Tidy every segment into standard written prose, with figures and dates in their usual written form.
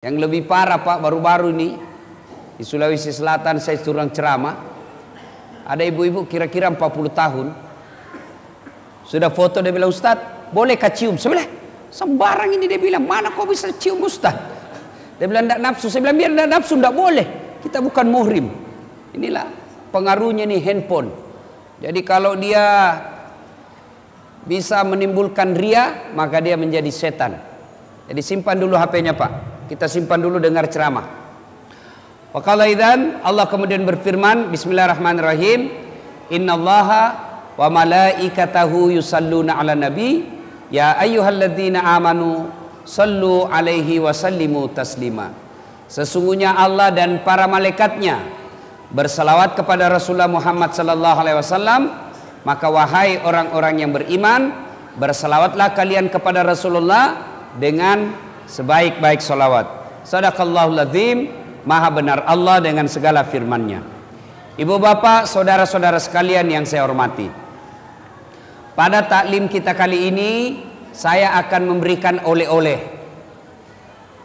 Yang lebih parah Pak, baru-baru ini di Sulawesi Selatan saya turun ceramah, ada ibu-ibu kira-kira 40 tahun sudah foto, dia bilang, "Ustadz, boleh cium?" Saya bilang, sembarang ini, dia bilang, "Mana kau bisa cium Ustadz?" Dia bilang, "Tidak nafsu." Saya bilang, "Biar tidak nafsu, tidak boleh, kita bukan muhrim." Inilah pengaruhnya nih handphone. Jadi kalau dia bisa menimbulkan ria, maka dia menjadi setan. Jadi simpan dulu HP-nya Pak. Kita simpan dulu dengar ceramah. Wa qala idzan, Allah kemudian berfirman, bismillahirrahmanirrahim, innallaha wa malaikatahu yusalluna 'alan nabi ya ayyuhalladzina amanu sallu 'alaihi wa sallimu taslima. Sesungguhnya Allah dan para malaikatnya bersalawat kepada Rasulullah Muhammad sallallahu alaihi wasallam, maka wahai orang-orang yang beriman, bersalawatlah kalian kepada Rasulullah dengan sebaik-baik salawat. Sadaqallahul azim, maha benar Allah dengan segala firman-Nya. Ibu bapak, saudara-saudara sekalian yang saya hormati, pada taklim kita kali ini saya akan memberikan oleh-oleh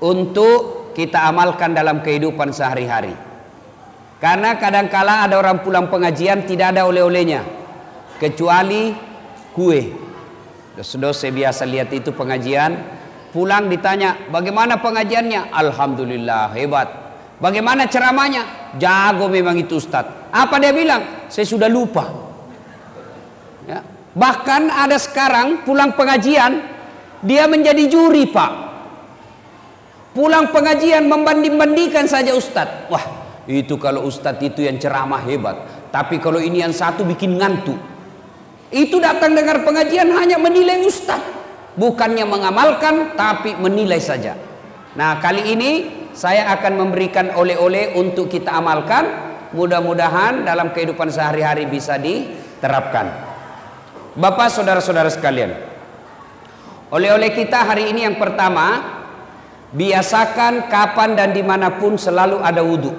untuk kita amalkan dalam kehidupan sehari-hari. Karena kadangkala ada orang pulang pengajian tidak ada oleh-olehnya kecuali kue. Sudah saya biasa lihat itu pengajian, pulang ditanya, "Bagaimana pengajiannya?" "Alhamdulillah, hebat." "Bagaimana ceramahnya?" "Jago memang itu Ustadz." Apa dia bilang? "Saya sudah lupa." Ya. Bahkan ada sekarang pulang pengajian dia menjadi juri Pak. Pulang pengajian membanding-bandingkan saja Ustadz. Wah, itu kalau Ustadz itu yang ceramah hebat, tapi kalau ini yang satu bikin ngantuk. Itu datang dengar pengajian hanya menilai Ustadz, bukannya mengamalkan, tapi menilai saja. Nah, kali ini saya akan memberikan oleh-oleh untuk kita amalkan. Mudah-mudahan dalam kehidupan sehari-hari bisa diterapkan. Bapak, saudara-saudara sekalian, oleh-oleh kita hari ini yang pertama, biasakan kapan dan dimanapun selalu ada wudhu.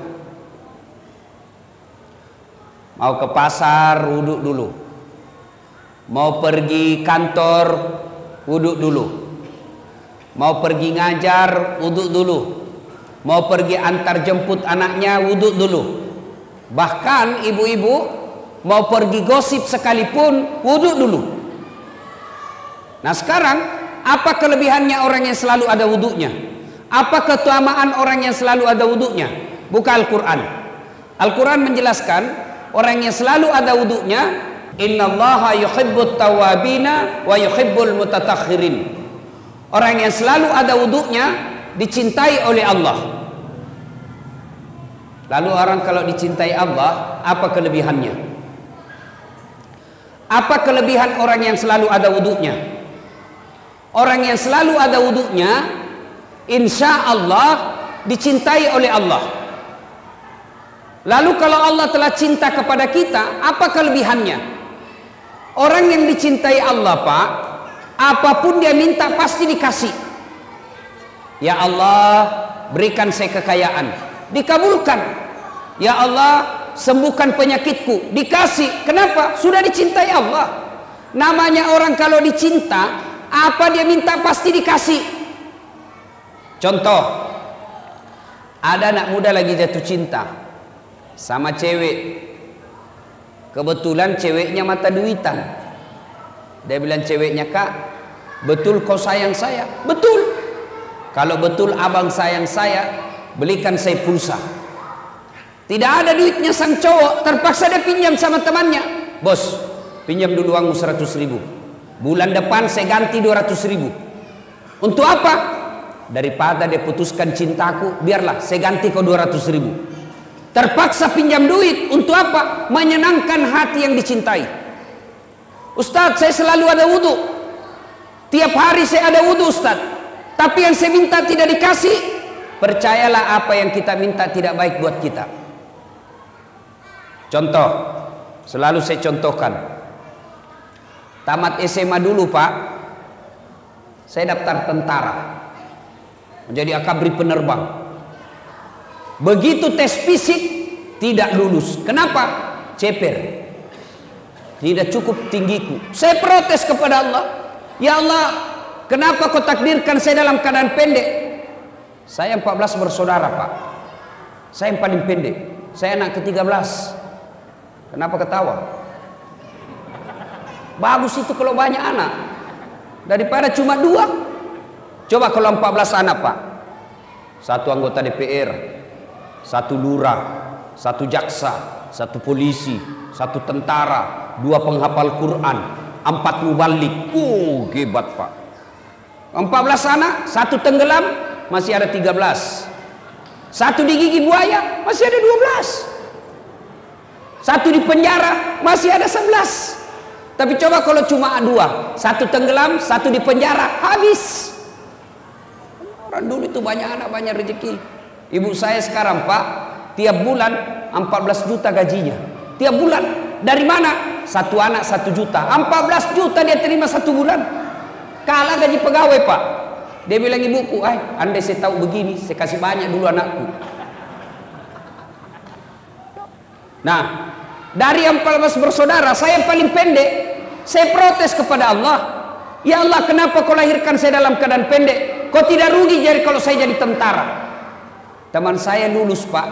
Mau ke pasar, wudhu dulu. Mau pergi kantor, wudhu dulu. Mau pergi ngajar, wudhu dulu. Mau pergi antar jemput anaknya, wudhu dulu. Bahkan ibu-ibu mau pergi gosip sekalipun, wudhu dulu. Nah sekarang, apa kelebihannya orang yang selalu ada wudhunya? Apa keutamaan orang yang selalu ada wudhunya? Buka Al-Quran. Al-Quran menjelaskan orang yang selalu ada wudhunya, innallaha yuhibbut tawabina wa yuhibbul mutatahhirin. Orang yang selalu ada wudhunya dicintai oleh Allah. Lalu orang kalau dicintai Allah, apa kelebihannya? Apa kelebihan orang yang selalu ada wudhunya? Orang yang selalu ada wudhunya, insya Allah dicintai oleh Allah. Lalu kalau Allah telah cinta kepada kita, apa kelebihannya? Orang yang dicintai Allah Pak, apapun dia minta pasti dikasih. Ya Allah, berikan saya kekayaan, dikabulkan. Ya Allah, sembuhkan penyakitku, dikasih. Kenapa? Sudah dicintai Allah. Namanya orang kalau dicinta, apa dia minta pasti dikasih. Contoh, ada anak muda lagi jatuh cinta sama cewek. Kebetulan ceweknya mata duitan. Dia bilang ceweknya, "Kak, betul kau sayang saya?" "Betul." "Kalau betul abang sayang saya, belikan saya pulsa." Tidak ada duitnya sang cowok, terpaksa dia pinjam sama temannya. "Bos, pinjam dulu uangmu 100 ribu. Bulan depan saya ganti 200 ribu. Untuk apa? Daripada dia putuskan cintaku, biarlah saya ganti kau 200 ribu. Terpaksa pinjam duit, untuk apa? Menyenangkan hati yang dicintai. "Ustadz, saya selalu ada wudhu. Tiap hari saya ada wudhu Ustadz, tapi yang saya minta tidak dikasih." Percayalah apa yang kita minta tidak baik buat kita. Contoh, selalu saya contohkan. Tamat SMA dulu Pak, saya daftar tentara, menjadi akabri penerbang. Begitu tes fisik tidak lulus. Kenapa? Ceper. Tidak cukup tinggiku. Saya protes kepada Allah. Ya Allah, kenapa kau takdirkan saya dalam keadaan pendek? Saya 14 bersaudara Pak. Saya yang paling pendek. Saya anak ke-13. Kenapa ketawa? Bagus itu kalau banyak anak daripada cuma 2. Coba kalau 14 anak Pak. 1 anggota DPR, 1 lurah, 1 jaksa, 1 polisi, 1 tentara, 2 penghafal Quran, 4 mubalik. Hebat Pak. 14 anak, 1 tenggelam, masih ada 13. 1 digigit buaya, masih ada 12. 1 di penjara, masih ada 11. Tapi coba kalau cuma 2, 1 tenggelam, 1 di penjara, habis. Orang dulu itu banyak anak, banyak rezeki. Ibu saya sekarang Pak, tiap bulan 14 juta gajinya. Tiap bulan. Dari mana? 1 anak 1 juta. 14 juta dia terima 1 bulan. Kalah gaji pegawai Pak. Dia bilang ibuku, andai saya tahu begini, saya kasih banyak dulu anakku. Nah, dari 14 bersaudara, saya yang paling pendek. Saya protes kepada Allah. Ya Allah, kenapa kau lahirkan saya dalam keadaan pendek? Kau tidak rugi jadi kalau saya jadi tentara. Teman saya lulus Pak.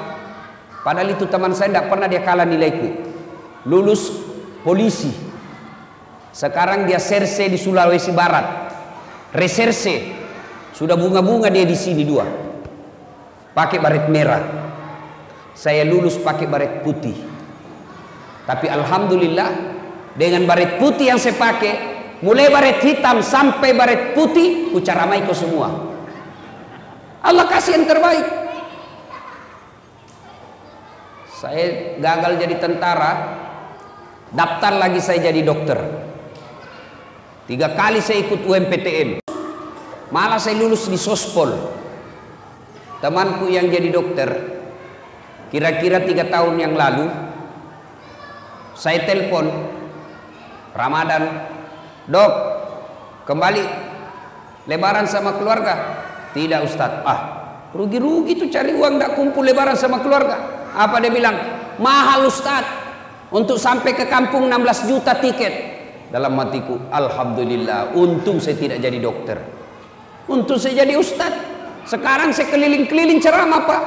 Padahal itu teman saya tidak pernah dia kalah nilaiku. Lulus polisi. Sekarang dia serse di Sulawesi Barat. Reserse. Sudah bunga-bunga dia di sini 2. Pakai baret merah. Saya lulus pakai baret putih. Tapi alhamdulillah dengan baret putih yang saya pakai, mulai baret hitam sampai baret putih, ku caramai kau semua. Allah kasih yang terbaik. Saya gagal jadi tentara, daftar lagi saya jadi dokter. 3 kali saya ikut UMPTN. Malah saya lulus di Sospol. Temanku yang jadi dokter, kira-kira 3 tahun yang lalu, saya telepon Ramadan, Dok, kembali lebaran sama keluarga? Tidak Ustadz. Rugi-rugi tuh cari uang gak kumpul lebaran sama keluarga. Apa dia bilang? Mahal Ustadz. Untuk sampai ke kampung 16 juta tiket. Dalam hatiku, alhamdulillah, untung saya tidak jadi dokter. Untung saya jadi ustadz. Sekarang saya keliling-keliling ceramah Pak.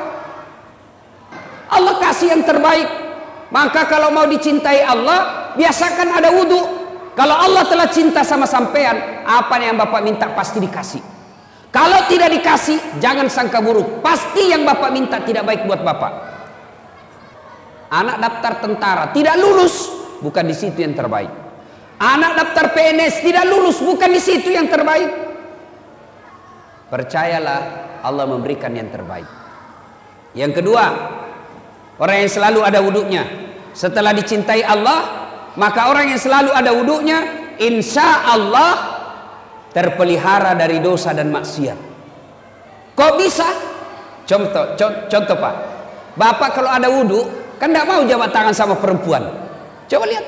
Allah kasih yang terbaik. Maka kalau mau dicintai Allah, biasakan ada wudhu. Kalau Allah telah cinta sama sampean, apa yang Bapak minta pasti dikasih. Kalau tidak dikasih, jangan sangka buruk. Pasti yang Bapak minta tidak baik buat Bapak. Anak daftar tentara tidak lulus, bukan di situ yang terbaik. Anak daftar PNS tidak lulus, bukan di situ yang terbaik. Percayalah, Allah memberikan yang terbaik. Yang kedua, orang yang selalu ada wudhunya. Setelah dicintai Allah, maka orang yang selalu ada wudhunya, insya Allah terpelihara dari dosa dan maksiat. Kok bisa? Contoh Pak, Bapak kalau ada wudhu kan tidak mau jabat tangan sama perempuan. Coba lihat,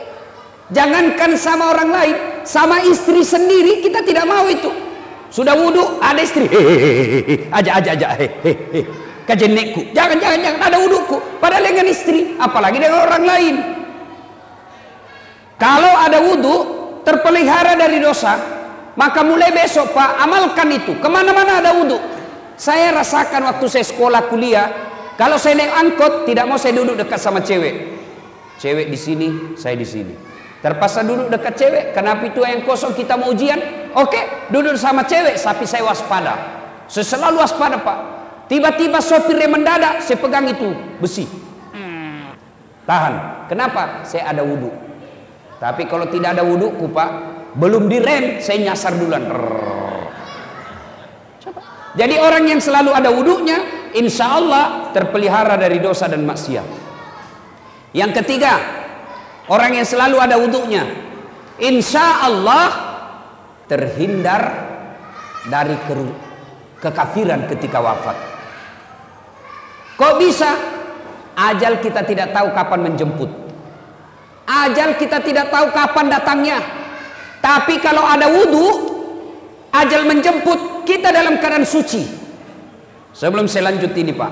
jangankan sama orang lain, sama istri sendiri kita tidak mau itu. Sudah wudhu, ada istri, aja, kajenekku, jangan, ada wudhuku, padahal dengan istri, apalagi dengan orang lain. Kalau ada wudhu, terpelihara dari dosa, maka mulai besok Pak, amalkan itu, kemana-mana ada wudhu. Saya rasakan waktu saya sekolah kuliah, kalau saya naik angkot, tidak mau saya duduk dekat sama cewek. Cewek di sini, saya di sini. Terpaksa duduk dekat cewek, karena pintu yang kosong kita mau ujian. Oke, duduk sama cewek, tapi saya waspada. Saya selalu waspada Pak. Tiba-tiba sopirnya mendadak, saya pegang itu besi. Tahan. Kenapa? Saya ada wudhu. Tapi kalau tidak ada wudhuku Pak, belum direm, saya nyasar duluan. Coba. Jadi orang yang selalu ada wudhunya, insya Allah terpelihara dari dosa dan maksiat. Yang ketiga, orang yang selalu ada wudhunya, insya Allah terhindar dari kekafiran ketika wafat. Kok bisa? Ajal kita tidak tahu kapan menjemput. Ajal kita tidak tahu kapan datangnya. Tapi kalau ada wudhu, ajal menjemput, kita dalam keadaan suci. Sebelum saya lanjut ini Pak,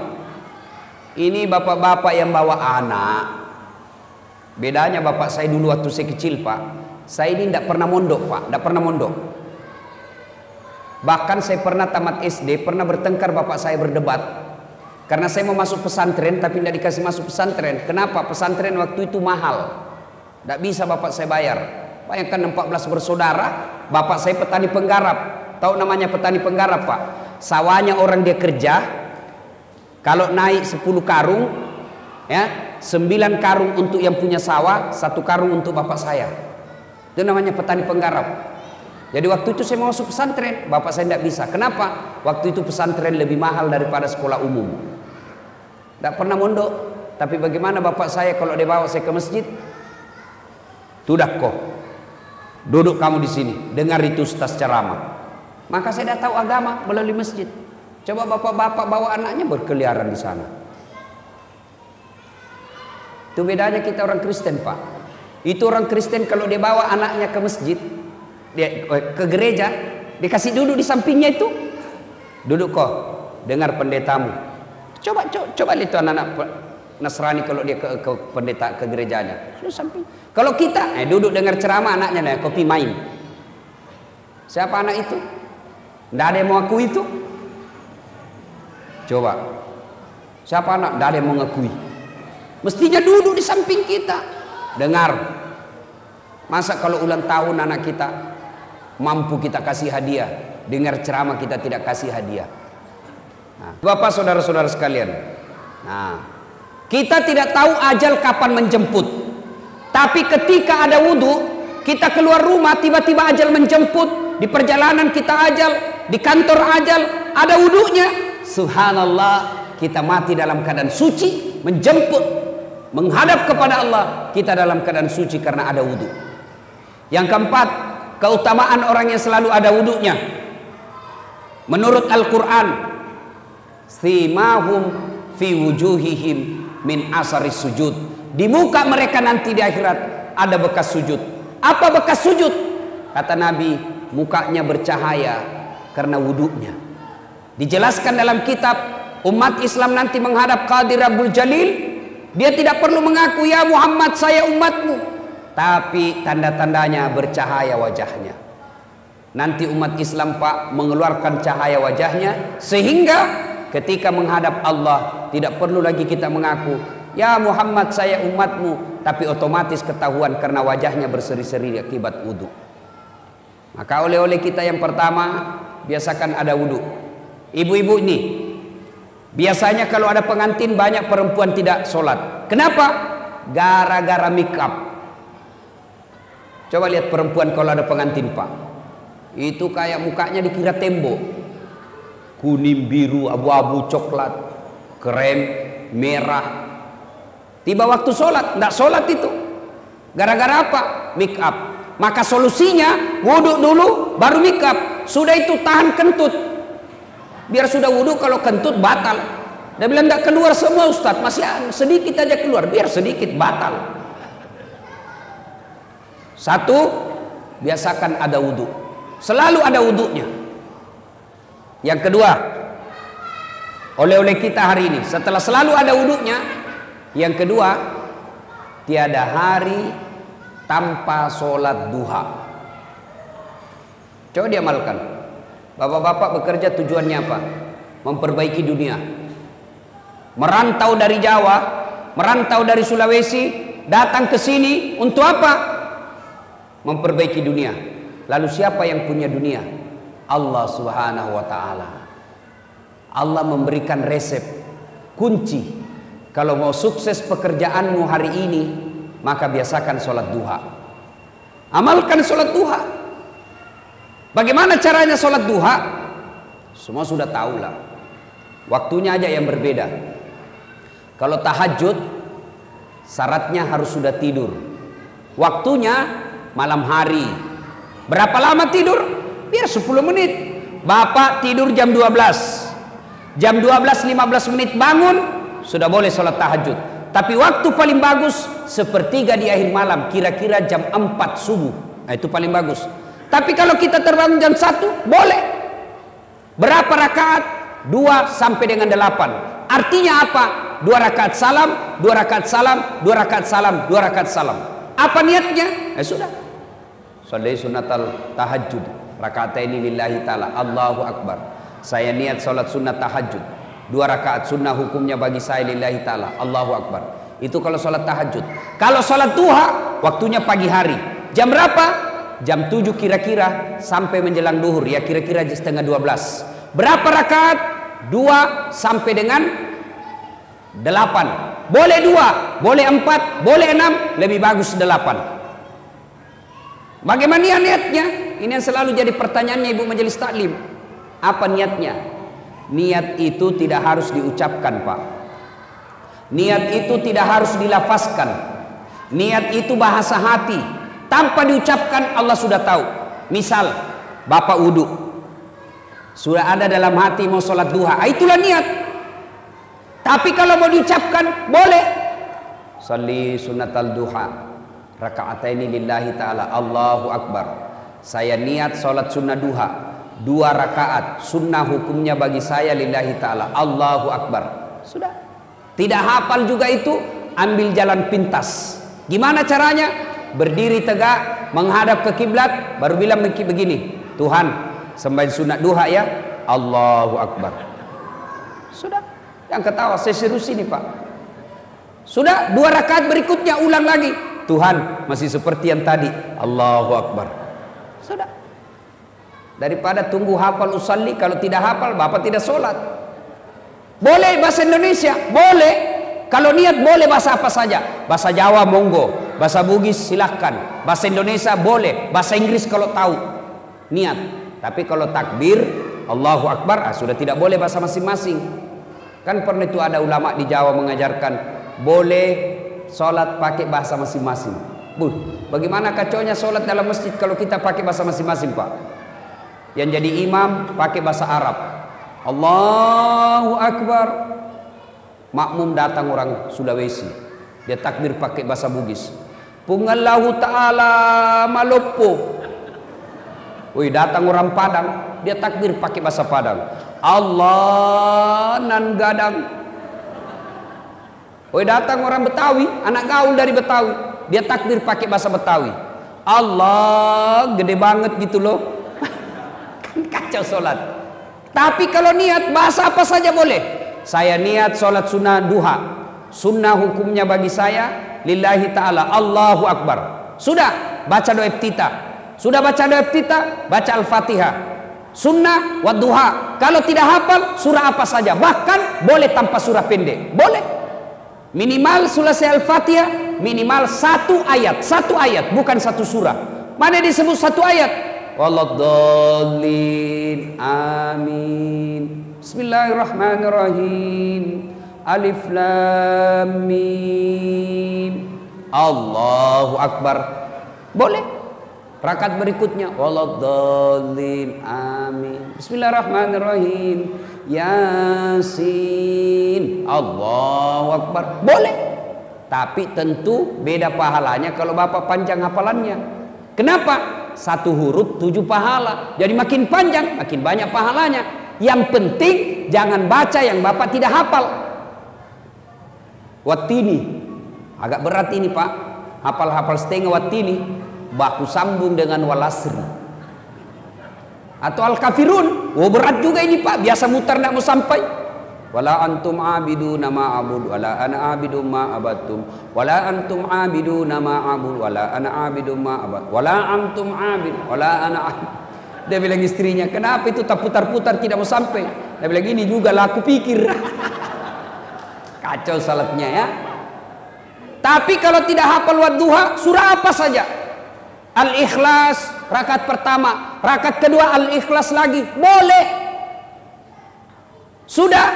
ini bapak-bapak yang bawa anak. Bedanya bapak saya dulu waktu saya kecil Pak, saya ini tidak pernah mondok Pak, tidak pernah mondok. Bahkan saya pernah tamat SD, pernah bertengkar bapak saya berdebat. Karena saya mau masuk pesantren tapi tidak dikasih masuk pesantren. Kenapa? Pesantren waktu itu mahal. Tidak bisa bapak saya bayar. Bayangkan 14 bersaudara, bapak saya petani penggarap. Tahu namanya petani penggarap, Pak? Sawahnya orang dia kerja, kalau naik 10 karung, ya 9 karung untuk yang punya sawah, 1 karung untuk bapak saya. Itu namanya petani penggarap. Jadi waktu itu saya mau masuk pesantren, bapak saya tidak bisa. Kenapa? Waktu itu pesantren lebih mahal daripada sekolah umum. Tidak pernah mondok. Tapi bagaimana bapak saya kalau dia bawa saya ke masjid? Tudak kok, duduk kamu di sini, dengar itu ustaz ceramah. Maka saya dah tahu agama melalui masjid. Coba bapak-bapak bawa anaknya berkeliaran di sana. Itu bedanya kita orang Kristen, Pak. Itu orang Kristen kalau dia bawa anaknya ke masjid, dia ke gereja, dikasih duduk di sampingnya itu. Duduk kok, dengar pendetamu. Coba lihat itu anak-anak Nasrani kalau dia ke pendeta, ke gerejanya. Sudah samping. Kalau kita duduk dengar ceramah, anaknya kopi main. Siapa anak itu? Tidak ada yang mau akui itu. Coba, siapa anak? Tidak ada yang mau ngakui. Mestinya duduk di samping kita, dengar. Masa kalau ulang tahun anak kita mampu kita kasih hadiah, dengar ceramah kita tidak kasih hadiah. Nah, Bapak saudara-saudara sekalian, nah, kita tidak tahu ajal kapan menjemput. Tapi ketika ada wudhu, kita keluar rumah, tiba-tiba ajal menjemput. Di perjalanan kita ajal, di kantor ajal, ada wudhunya. Subhanallah, kita mati dalam keadaan suci, menjemput, menghadap kepada Allah. Kita dalam keadaan suci karena ada wudhu. Yang keempat, keutamaan orang yang selalu ada wudhunya. Menurut Al-Quran, simahum fi wujuhihim min asaris sujud. Di muka mereka nanti di akhirat ada bekas sujud. Apa bekas sujud? Kata Nabi, mukanya bercahaya karena wudhunya. Dijelaskan dalam kitab, umat Islam nanti menghadap Qadir Rabbul Jalil, dia tidak perlu mengaku ya Muhammad saya umatmu, tapi tanda-tandanya bercahaya wajahnya. Nanti umat Islam, Pak, mengeluarkan cahaya wajahnya sehingga ketika menghadap Allah tidak perlu lagi kita mengaku ya Muhammad saya umatmu, tapi otomatis ketahuan karena wajahnya berseri-seri akibat wudhu. Maka oleh-oleh kita yang pertama, biasakan ada wudhu. Ibu-ibu ini biasanya kalau ada pengantin banyak perempuan tidak sholat. Kenapa? Gara-gara make up. Coba lihat perempuan kalau ada pengantin, Pak, itu kayak mukanya dikira tembok, kuning, biru, abu-abu, coklat, krem, merah. Tiba waktu sholat, tidak sholat itu. Gara-gara apa? Make up. Maka solusinya, wudhu dulu, baru make up. Sudah itu tahan kentut. Biar sudah wudhu, kalau kentut batal. Dia bilang tidak keluar semua Ustadz, masih sedikit aja keluar. Biar sedikit batal. Satu, biasakan ada wudhu. Selalu ada wudhunya. Yang kedua, oleh-oleh kita hari ini, setelah selalu ada wudhunya, yang kedua, tiada hari tanpa sholat duha. Coba diamalkan. Bapak-bapak bekerja tujuannya apa? Memperbaiki dunia. Merantau dari Jawa, merantau dari Sulawesi, datang ke sini untuk apa? Memperbaiki dunia. Lalu siapa yang punya dunia? Allah Subhanahu wa ta'ala. Allah memberikan resep, kunci. Kalau mau sukses pekerjaanmu hari ini, maka biasakan sholat duha. Amalkan sholat duha. Bagaimana caranya sholat duha? Semua sudah tahu lah. Waktunya aja yang berbeda. Kalau tahajud, syaratnya harus sudah tidur. Waktunya malam hari. Berapa lama tidur? Biar 10 menit. Bapak tidur jam 12. Jam 12.15 menit bangun, sudah boleh sholat tahajud. Tapi waktu paling bagus sepertiga di akhir malam, kira-kira jam 4 subuh. Nah, itu paling bagus. Tapi kalau kita terbangun jam 1, boleh. Berapa rakaat? 2 sampai dengan 8. Artinya apa? 2 rakaat salam, 2 rakaat salam, 2 rakaat salam, 2 rakaat salam. Apa niatnya? Sudah. Salai sunatal tahajud. Raka'ataini lillahi ta'ala. Allahu Akbar. Saya niat sholat sunnah tahajud. 2 rakaat sunnah hukumnya bagi saya lillahi ta'ala. Allahu Akbar. Itu kalau sholat tahajud. Kalau sholat duha, waktunya pagi hari. Jam berapa? Jam 7 kira-kira sampai menjelang duhur. Ya kira-kira setengah 12. Berapa rakaat? 2 sampai dengan 8. Boleh 2, boleh 4, boleh 6. Lebih bagus 8. Bagaimana niatnya? Ini yang selalu jadi pertanyaannya ibu majelis taklim. Apa niatnya? Niat itu tidak harus diucapkan, Pak. Niat itu tidak harus dilafazkan. Niat itu bahasa hati. Tanpa diucapkan Allah sudah tahu. Misal, Bapak wudu, sudah ada dalam hati mau sholat duha. Itulah niat. Tapi kalau mau diucapkan, boleh. Salli sunatal duha. Raka'ataini lillahi ta'ala. Allahu Akbar. Saya niat sholat sunnah duha 2 rakaat sunnah hukumnya bagi saya lillahi ta'ala. Allahu Akbar. Sudah. Tidak hafal juga itu, ambil jalan pintas. Gimana caranya? Berdiri tegak menghadap ke kiblat, baru bilang begini, Tuhan sembahyang sunat duha ya. Allahu Akbar. Sudah. Yang ketawa saya serius ini, Pak. Sudah. 2 rakaat berikutnya ulang lagi, Tuhan masih seperti yang tadi. Allahu Akbar. Sudah. Daripada tunggu hafal usalli, kalau tidak hafal Bapak tidak sholat. Boleh bahasa Indonesia, boleh. Kalau niat boleh bahasa apa saja. Bahasa Jawa monggo, bahasa Bugis silahkan, bahasa Indonesia boleh, bahasa Inggris kalau tahu niat. Tapi kalau takbir Allahu Akbar, sudah tidak boleh bahasa masing-masing. Kan pernah itu ada ulama di Jawa mengajarkan boleh sholat pakai bahasa masing-masing. Bagaimana kacaunya sholat dalam masjid kalau kita pakai bahasa masing-masing, Pak? Yang jadi imam pakai bahasa Arab. Allahu Akbar. Makmum datang orang Sulawesi, dia takbir pakai bahasa Bugis. Pungallahu ta'ala malopo. Wih, datang orang Padang, dia takbir pakai bahasa Padang. Allah nan gadang. Wih, datang orang Betawi, anak gaul dari Betawi, dia takbir pakai bahasa Betawi. Allah gede banget gitu loh. Kan kacau sholat. Tapi kalau niat bahasa apa saja boleh. Saya niat sholat sunnah duha, sunnah hukumnya bagi saya lillahi ta'ala. Allahu Akbar. Sudah baca doa iftitah. Sudah baca doa iftitah, baca Al-Fatihah. Sunnah wa duha. Kalau tidak hafal surah apa saja, bahkan boleh tanpa surah pendek, boleh. Minimal selesai Al-Fatihah, minimal 1 ayat. 1 ayat, bukan 1 surah. Mana disebut 1 ayat? Waladhdallin. Amin. Bismillahirrahmanirrahim. Alif lam mim. Allahu Akbar. Boleh. Rakaat berikutnya waladhdallin. Amin. Bismillahirrahmanirrahim. Yasin. Allahu Akbar. Boleh. Tapi tentu beda pahalanya kalau Bapak panjang hafalannya. Kenapa? 1 huruf 7 pahala. Jadi makin panjang makin banyak pahalanya. Yang penting jangan baca yang Bapak tidak hafal. Wattini agak berat ini, Pak. Hafal-hafal setengah wattini, baku sambung dengan walasri. Atau al-kafirun, berat juga ini, Pak. Biasa mutar tidak mau sampai. Wala antum abiduna ma abud wala ana abidu ma abattum wala antum abiduna ma abud wala ana abidu ma abad wala antum abid wala ana abid. Dia bilang istrinya, kenapa itu tak putar-putar tidak mau sampai? Dia bilang, ini juga lah aku pikir. Kacau salatnya ya. Tapi kalau tidak hafal wadduha, surah apa saja. Al-Ikhlas, rakaat pertama. Rakaat kedua Al-Ikhlas lagi. Boleh. Sudah,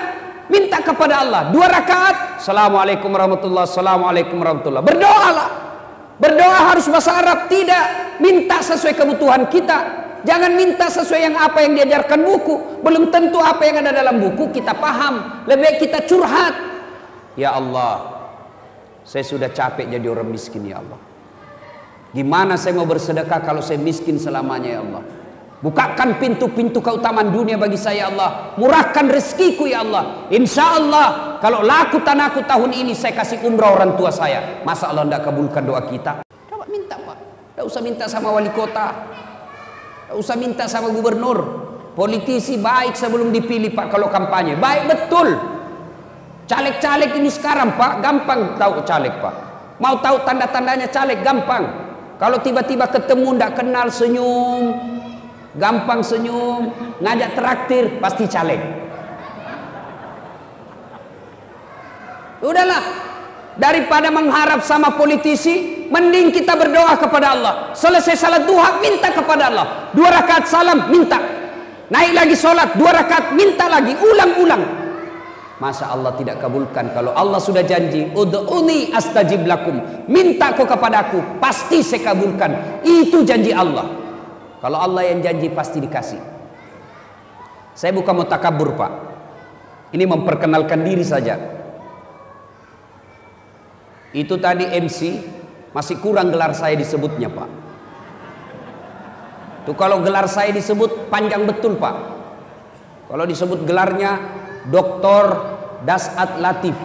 minta kepada Allah. 2 rakaat. Assalamualaikum warahmatullahi wabarakatuh. Assalamualaikum warahmatullahi wabarakatuh. Berdoalah. Berdoa harus bahasa Arab. Tidak minta sesuai kebutuhan kita. Jangan minta sesuai yang apa yang diajarkan buku. Belum tentu apa yang ada dalam buku kita paham. Lebih baik kita curhat. Ya Allah, saya sudah capek jadi orang miskin ya Allah. Gimana saya mau bersedekah kalau saya miskin selamanya ya Allah. Bukakan pintu-pintu keutamaan dunia bagi saya ya Allah. Murahkan rezekiku ya Allah. Insya Allah kalau laku tanahku tahun ini saya kasih umrah orang tua saya. Masa Allah tidak kabulkan doa kita? Coba minta, Pak. Tidak usah minta sama wali kota. Tak usah minta sama gubernur. Politisi baik sebelum dipilih Pak kalau kampanye. Baik betul. Caleg-caleg ini sekarang Pak, gampang tahu caleg Pak. Mau tahu tanda-tandanya caleg gampang. Kalau tiba-tiba ketemu ndak kenal senyum, gampang senyum, ngajak traktir pasti caleg. Udahlah, daripada mengharap sama politisi, mending kita berdoa kepada Allah. Selesai salat duha, minta kepada Allah. 2 rakaat salam, minta. Naik lagi sholat 2 rakaat, minta lagi, ulang-ulang. Masa Allah tidak kabulkan? Kalau Allah sudah janji, ud'uni astajib lakum, minta kau kepadaku, pasti saya kabulkan. Itu janji Allah. Kalau Allah yang janji pasti dikasih. Saya bukan mau takabur Pak, ini memperkenalkan diri saja. Itu tadi MC masih kurang gelar saya disebutnya Pak. Tuh kalau gelar saya disebut panjang betul Pak. Kalau disebut gelarnya Dr. Dasat Latif,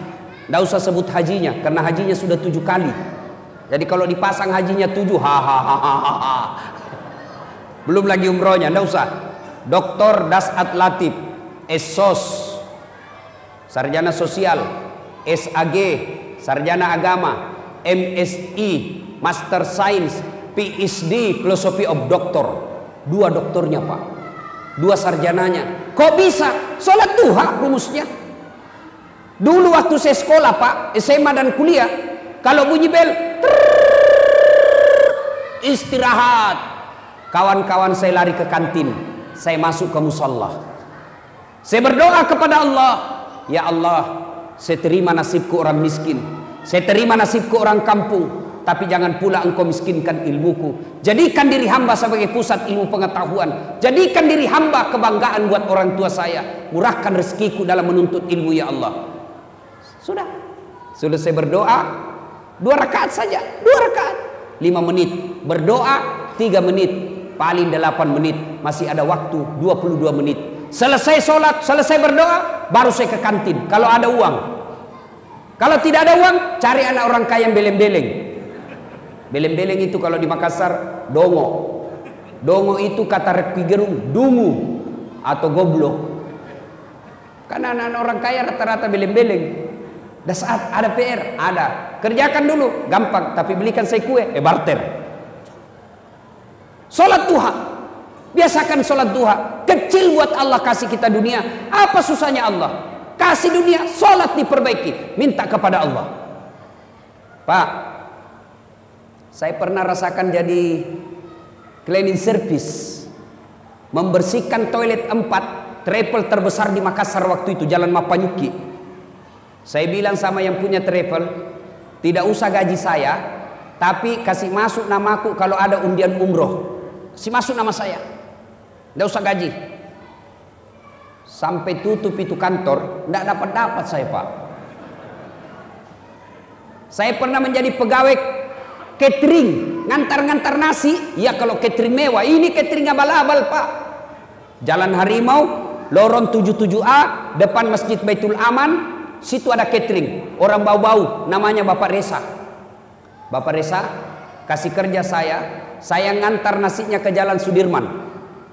nggak usah sebut hajinya karena hajinya sudah 7 kali. Jadi kalau dipasang hajinya 7, hahaha. Belum lagi umrohnya, nggak usah. Dr. Dasat Latif, SOS, Sarjana Sosial, SAG, Sarjana Agama, MSI, Master Science, PhD, Philosophy of Doctor. 2 doktornya Pak, 2 sarjananya. Kok bisa? Sholat duha rumusnya. Dulu waktu saya sekolah Pak, SMA dan kuliah, kalau bunyi bel, istirahat. Kawan-kawan saya lari ke kantin, saya masuk ke musola. Saya berdoa kepada Allah, ya Allah, saya terima nasibku orang miskin, saya terima nasibku orang kampung, tapi jangan pula engkau miskinkan ilmuku. Jadikan diri hamba sebagai pusat ilmu pengetahuan. Jadikan diri hamba kebanggaan buat orang tua saya. Murahkan rezekiku dalam menuntut ilmu ya Allah. Sudah saya berdoa 2 rakaat saja, 2 rakaat 5 menit, berdoa 3 menit, paling 8 menit, masih ada waktu 22 menit. Selesai sholat, selesai berdoa, baru saya ke kantin kalau ada uang. Kalau tidak ada uang, cari anak orang kaya yang beleng-beleng. Beleng-beleng itu kalau di Makassar dongo. Dongo itu kata Rocky Gerung dungu atau goblok. Karena anak-anak orang kaya rata-rata beleng-beleng. Dah saat ada PR, ada. Kerjakan dulu, gampang, tapi belikan saya kue, barter. Sholat duha. Biasakan sholat duha. Kecil buat Allah kasih kita dunia. Apa susahnya Allah? Kasih dunia, sholat diperbaiki. Minta kepada Allah. Pak, saya pernah rasakan jadi cleaning service, membersihkan toilet 4 travel terbesar di Makassar waktu itu, Jalan Mapanyuki. Saya bilang sama yang punya travel, tidak usah gaji saya, tapi kasih masuk namaku kalau ada undian umroh. Kasih masuk nama saya, tidak usah gaji. Sampai tutup itu kantor, tidak dapat saya Pak. Saya pernah menjadi pegawai catering, ngantar-ngantar nasi. Ya kalau catering mewah, ini catering abal-abal Pak. Jalan Harimau, lorong 77A, depan Masjid Baitul Aman, situ ada catering. Orang bau-bau, namanya Bapak Resa. Bapak Resa kasih kerja saya ngantar nasinya ke Jalan Sudirman.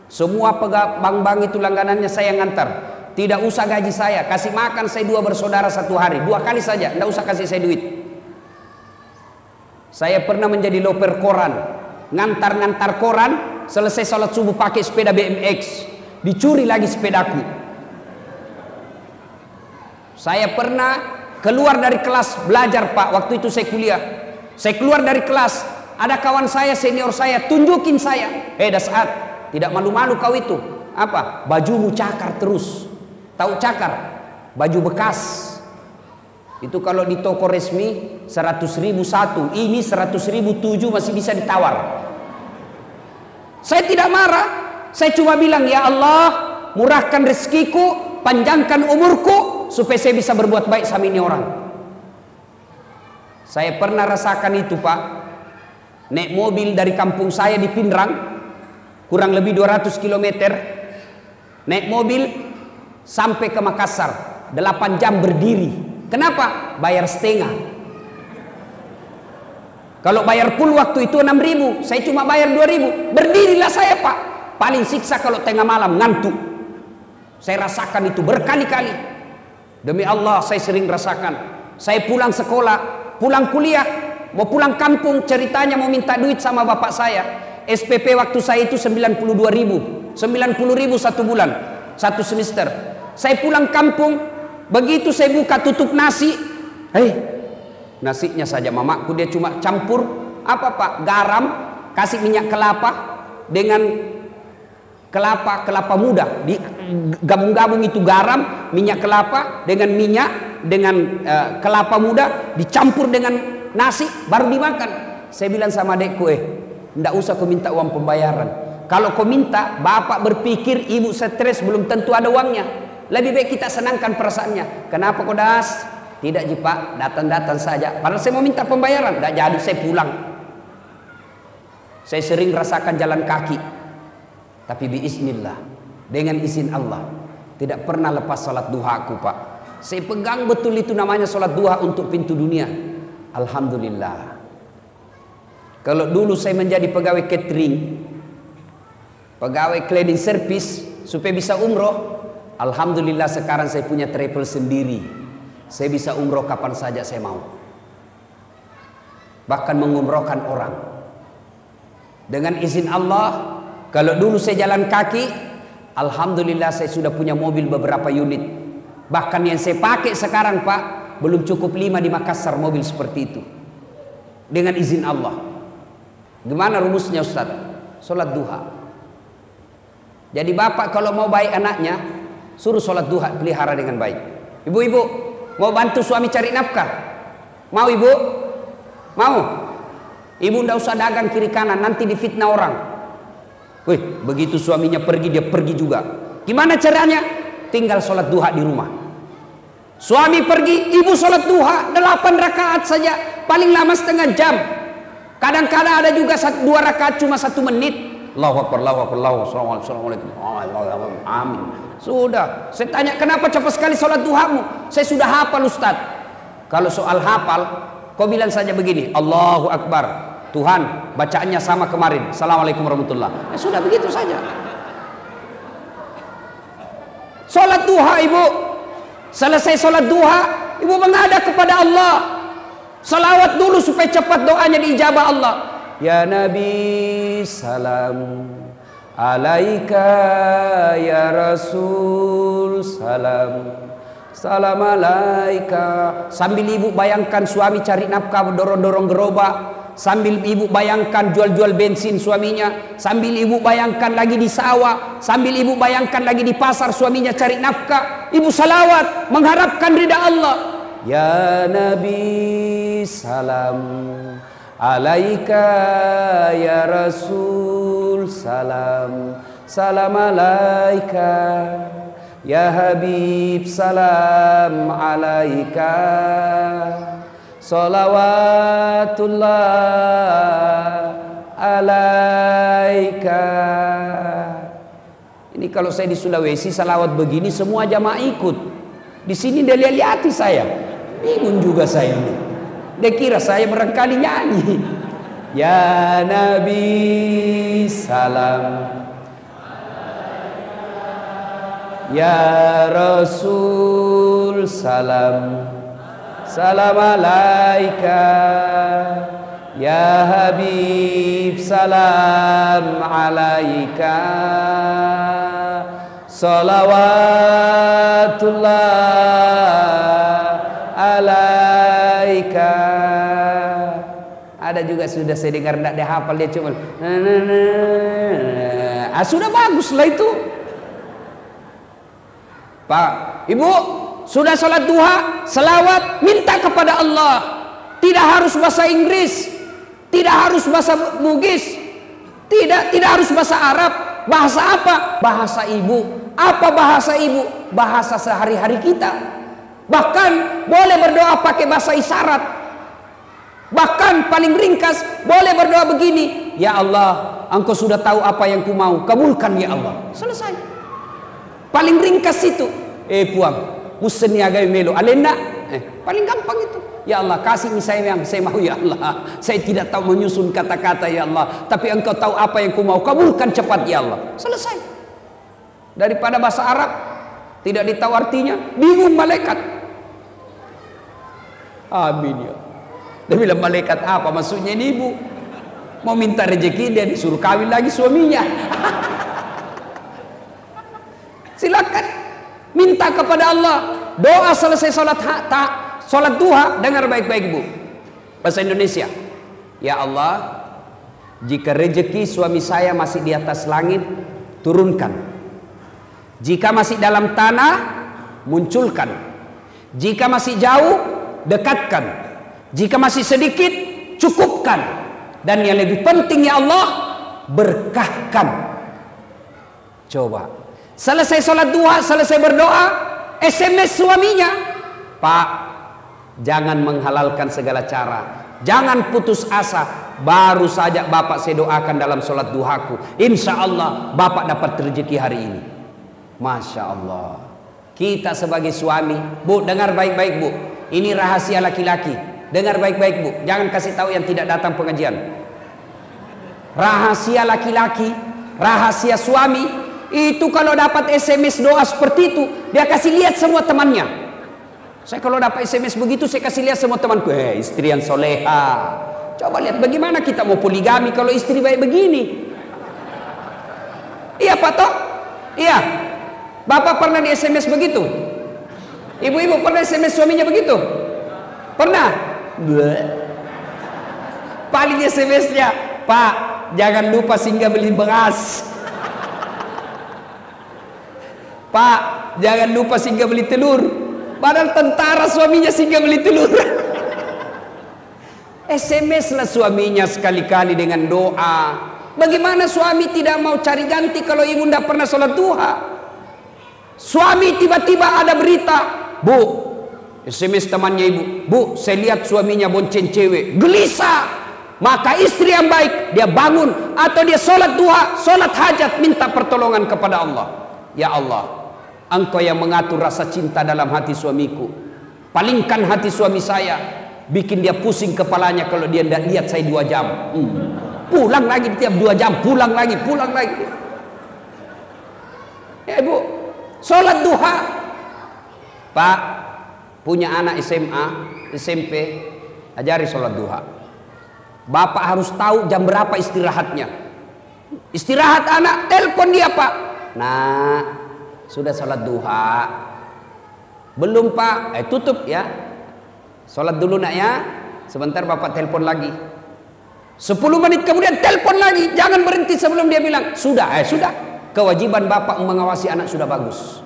Semua bank-bank itu langganannya saya ngantar. Tidak usah gaji saya, kasih makan saya 2 bersaudara 1 hari, 2 kali saja, tidak usah kasih saya duit. Saya pernah menjadi loper koran, ngantar-ngantar koran, selesai sholat subuh pakai sepeda BMX, dicuri lagi sepedaku. Saya pernah keluar dari kelas belajar Pak, waktu itu saya kuliah. Saya keluar dari kelas, ada kawan saya, senior saya, tunjukin saya. Dasat, tidak malu-malu kau itu. Apa? Bajumu cakar terus. Tahu cakar? Baju bekas. Itu kalau di toko resmi 100.000 satu, ini 100.000 7 masih bisa ditawar. Saya tidak marah, saya cuma bilang ya Allah, murahkan rezekiku, panjangkan umurku supaya saya bisa berbuat baik sama ini orang. Saya pernah rasakan itu Pak. Naik mobil dari kampung saya di Pindrang, kurang lebih 200 km. Naik mobil sampai ke Makassar, 8 jam berdiri. Kenapa? Bayar setengah. Kalau bayar full waktu itu 6.000, saya cuma bayar 2.000. Berdirilah saya Pak. paling siksa kalau tengah malam ngantuk. Saya rasakan itu berkali-kali. Demi Allah saya sering rasakan. Saya pulang sekolah, pulang kuliah, mau pulang kampung, ceritanya mau minta duit sama bapak saya. SPP waktu saya itu 92.000, 90.000 satu bulan, satu semester. Saya pulang kampung, begitu saya buka tutup nasi, nasinya saja mamaku dia cuma campur apa Pak? Garam, kasih minyak kelapa dengan kelapa muda, gabung-gabung itu garam, minyak kelapa dengan minyak dengan kelapa muda dicampur dengan nasi baru dimakan. Saya bilang sama adekku, ndak usah kau minta uang pembayaran. Kalau kau minta, bapak berpikir ibu stres belum tentu ada uangnya. Lebih baik kita senangkan perasaannya. Kenapa kau das? Tidak ji Pak, datang-datang saja. Padahal saya mau minta pembayaran, tidak jadi saya pulang. Saya sering rasakan jalan kaki. Tapi biiznillah, dengan izin Allah, tidak pernah lepas salat duhaku Pak. Saya pegang betul itu namanya salat duha untuk pintu dunia. Alhamdulillah. Kalau dulu saya menjadi pegawai catering, pegawai cleaning service supaya bisa umroh, alhamdulillah sekarang saya punya travel sendiri. Saya bisa umroh kapan saja saya mau. Bahkan mengumrohkan orang. Dengan izin Allah. Kalau dulu saya jalan kaki, alhamdulillah saya sudah punya mobil beberapa unit. Bahkan yang saya pakai sekarang Pak, belum cukup 5 di Makassar mobil seperti itu. Dengan izin Allah. Gimana rumusnya Ustaz? Sholat duha. Jadi bapak kalau mau baik anaknya, suruh sholat duha, pelihara dengan baik. Ibu-ibu, mau bantu suami cari nafkah? Mau ibu? Mau? Ibu ndak usah dagang kiri kanan, nanti difitnah orang. Wih, begitu suaminya pergi, dia pergi juga. Gimana caranya? Tinggal sholat duha di rumah. Suami pergi, ibu sholat duha 8 rakaat saja, paling lama setengah jam. Kadang-kadang ada juga 2 rakaat cuma 1 menit. Allahu Akbar, Allahu Akbar, Allahu Akbar, Assalamualaikum. Amin. Sudah. Saya tanya kenapa cepat sekali sholat duhamu? Saya sudah hafal Ustaz. Kalau soal hafal, kau bilang saja begini, Allahu Akbar. Tuhan, bacaannya sama kemarin. Assalamualaikum warahmatullahi. Sudah begitu saja. Sholat duha ibu. Selesai sholat duha, ibu menghadap kepada Allah. Salawat dulu supaya cepat doanya diijabah Allah. Ya Nabi salam alaika, ya Rasul salam, salam alaika. Sambil ibu bayangkan suami cari nafkah dorong-dorong gerobak, sambil ibu bayangkan jual-jual bensin suaminya, sambil ibu bayangkan lagi di sawah, sambil ibu bayangkan lagi di pasar suaminya cari nafkah, ibu salawat mengharapkan ridha Allah. Ya Nabi salam alaika, ya Rasul salam, salam alaika, ya Habib salam alaika, salawatullah alaika. Ini kalau saya di Sulawesi salawat begini semua jamaah ikut. Di sini dia lihat saya, bingung juga saya ini. Dia kira saya barangkali nyanyi. Ya Nabi salam, ya Rasul salam, salam alaika, ya Habib salam alaika, salawatullah alaika. Ada juga sudah saya dengar tidak dia hafal, dia cuma sudah bagus lah itu. Pak, ibu sudah sholat duha, selawat, minta kepada Allah. Tidak harus bahasa Inggris, tidak harus bahasa Bugis, tidak harus bahasa Arab. Bahasa apa? Bahasa ibu. Apa bahasa ibu? Bahasa sehari-hari kita. Bahkan boleh berdoa pakai bahasa isyarat. Bahkan paling ringkas boleh berdoa begini, ya Allah, Engkau sudah tahu apa yang ku mau, kabulkan ya Allah. Selesai. Paling ringkas itu. Puang, musen ni agak melo. Alena Paling gampang itu. Ya Allah, kasih saya yang saya mau ya Allah. Saya tidak tahu menyusun kata-kata ya Allah, tapi Engkau tahu apa yang ku mau. Kabulkan cepat ya Allah. Selesai. Daripada bahasa Arab tidak ditahu artinya, bingung malaikat. Amin ya. Dia bilang, malaikat apa maksudnya ini ibu? Mau minta rezeki, dia disuruh kawin lagi suaminya. Silakan minta kepada Allah. Doa selesai sholat duha, dengar baik-baik bu. Bahasa Indonesia. Ya Allah, jika rezeki suami saya masih di atas langit, turunkan. Jika masih dalam tanah, munculkan. Jika masih jauh, dekatkan. Jika masih sedikit, cukupkan. Dan yang lebih penting ya Allah, berkahkan. Coba. Selesai sholat duha, selesai berdoa, SMS suaminya. Pak, jangan menghalalkan segala cara. Jangan putus asa. Baru saja Bapak saya doakan dalam sholat duhaku. Insya Allah Bapak dapat rezeki hari ini. Masya Allah. Kita sebagai suami, bu, dengar baik-baik bu. Ini rahasia laki-laki. Dengar baik-baik bu. Jangan kasih tahu yang tidak datang pengajian. Rahasia laki-laki, rahasia suami. Itu kalau dapat SMS doa seperti itu, dia kasih lihat semua temannya. Saya kalau dapat SMS begitu, saya kasih lihat semua temanku. Istri yang soleha. Coba lihat bagaimana kita mau poligami kalau istri baik begini. Iya Pak Tok? Iya. Bapak pernah di SMS begitu? Ibu-ibu pernah SMS suaminya begitu? Pernah? Paling SMS-nya, Pak, jangan lupa singgah beli beras. Pak, jangan lupa singgah beli telur. Padahal tentara suaminya singgah beli telur. SMS lah suaminya sekali-kali dengan doa. Bagaimana suami tidak mau cari ganti kalau ibu tidak pernah sholat duha? Suami tiba-tiba ada berita, bu, SMS temannya ibu, bu, saya lihat suaminya bonceng cewek, gelisah. Maka istri yang baik, dia bangun atau dia sholat duha, sholat hajat, minta pertolongan kepada Allah. Ya Allah, Engkau yang mengatur rasa cinta dalam hati suamiku. Palingkan hati suami saya, bikin dia pusing kepalanya kalau dia tidak lihat saya 2 jam. Pulang lagi tiap 2 jam, pulang lagi, pulang lagi. Ya ibu, sholat duha. Pak, punya anak SMA, SMP, ajari sholat duha. Bapak harus tahu jam berapa istirahatnya. Istirahat anak, telepon dia Pak. Nah, sudah sholat duha? Belum Pak? Tutup ya. Sholat dulu nak ya. Sebentar Bapak telepon lagi. 10 menit kemudian telepon lagi. Jangan berhenti sebelum dia bilang sudah. Sudah. Kewajiban Bapak mengawasi anak sudah bagus.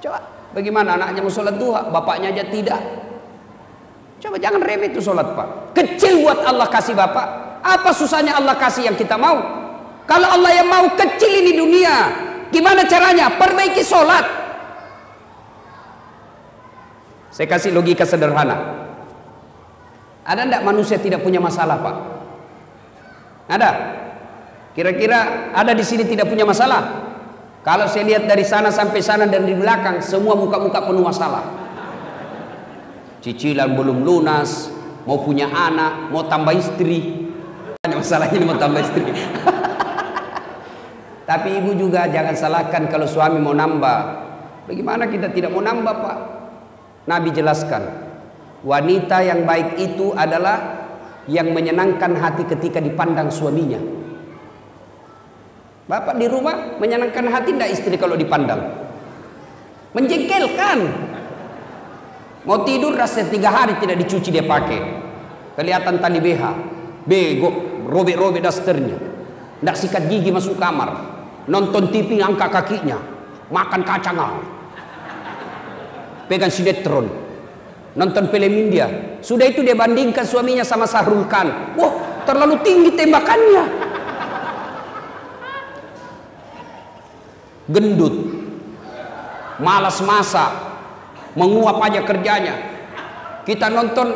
Coba, bagaimana anaknya mau sholat duha, bapaknya aja tidak. Coba jangan remeh itu sholat Pak. Kecil buat Allah kasih Bapak. Apa susahnya Allah kasih yang kita mau? Kalau Allah yang mau kecil ini dunia, gimana caranya? Perbaiki sholat. Saya kasih logika sederhana. Ada enggak manusia tidak punya masalah Pak? Ada? Kira-kira ada di sini tidak punya masalah? Kalau saya lihat dari sana sampai sana dan di belakang, semua muka-muka penuh masalah. Cicilan belum lunas, mau punya anak, mau tambah istri. Masalahnya mau tambah istri. Tapi ibu juga jangan salahkan kalau suami mau nambah. Bagaimana kita tidak mau nambah Pak? Nabi jelaskan, wanita yang baik itu adalah yang menyenangkan hati ketika dipandang suaminya. Bapak di rumah menyenangkan hati tidak istri kalau dipandang? Menjengkelkan. Mau tidur rasa 3 hari tidak dicuci dia pakai. Kelihatan tali BH. Bego, robek-robek dasternya. Tidak sikat gigi masuk kamar. Nonton TV angkat kakinya. Makan kacang. Pegang sinetron. Nonton film India. Sudah itu dia bandingkan suaminya sama Sahrul Khan. Wah, terlalu tinggi tembakannya. Gendut. Malas masak. Menguap aja kerjanya. Kita nonton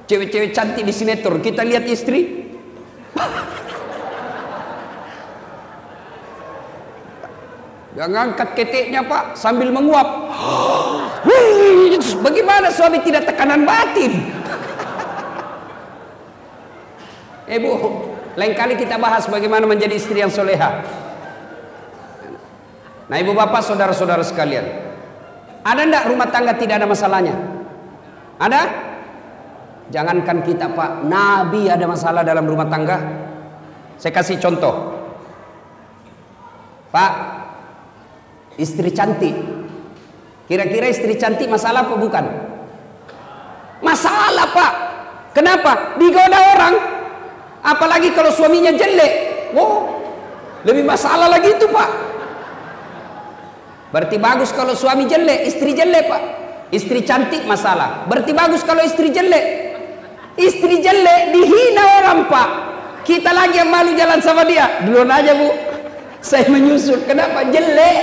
cewek-cewek cantik di sinetron, kita lihat istri yang angkat keteknya Pak sambil menguap. Bagaimana suami tidak tekanan batin? Bu, lain kali kita bahas bagaimana menjadi istri yang soleha. Nah, ibu bapak, saudara-saudara sekalian, ada enggak rumah tangga tidak ada masalahnya? Ada? Jangankan kita Pak, Nabi ada masalah dalam rumah tangga. Saya kasih contoh. Pak, istri cantik. Kira-kira istri cantik masalah apa bukan? Masalah Pak. Kenapa? Digoda orang. Apalagi kalau suaminya jelek. Wow, lebih masalah lagi itu Pak. Berarti bagus kalau suami jelek, istri jelek Pak. Istri cantik masalah. Berarti bagus kalau istri jelek. Istri jelek dihina orang Pak. Kita lagi yang malu jalan sama dia. Duluan aja Bu, saya menyusul. Kenapa? Jelek.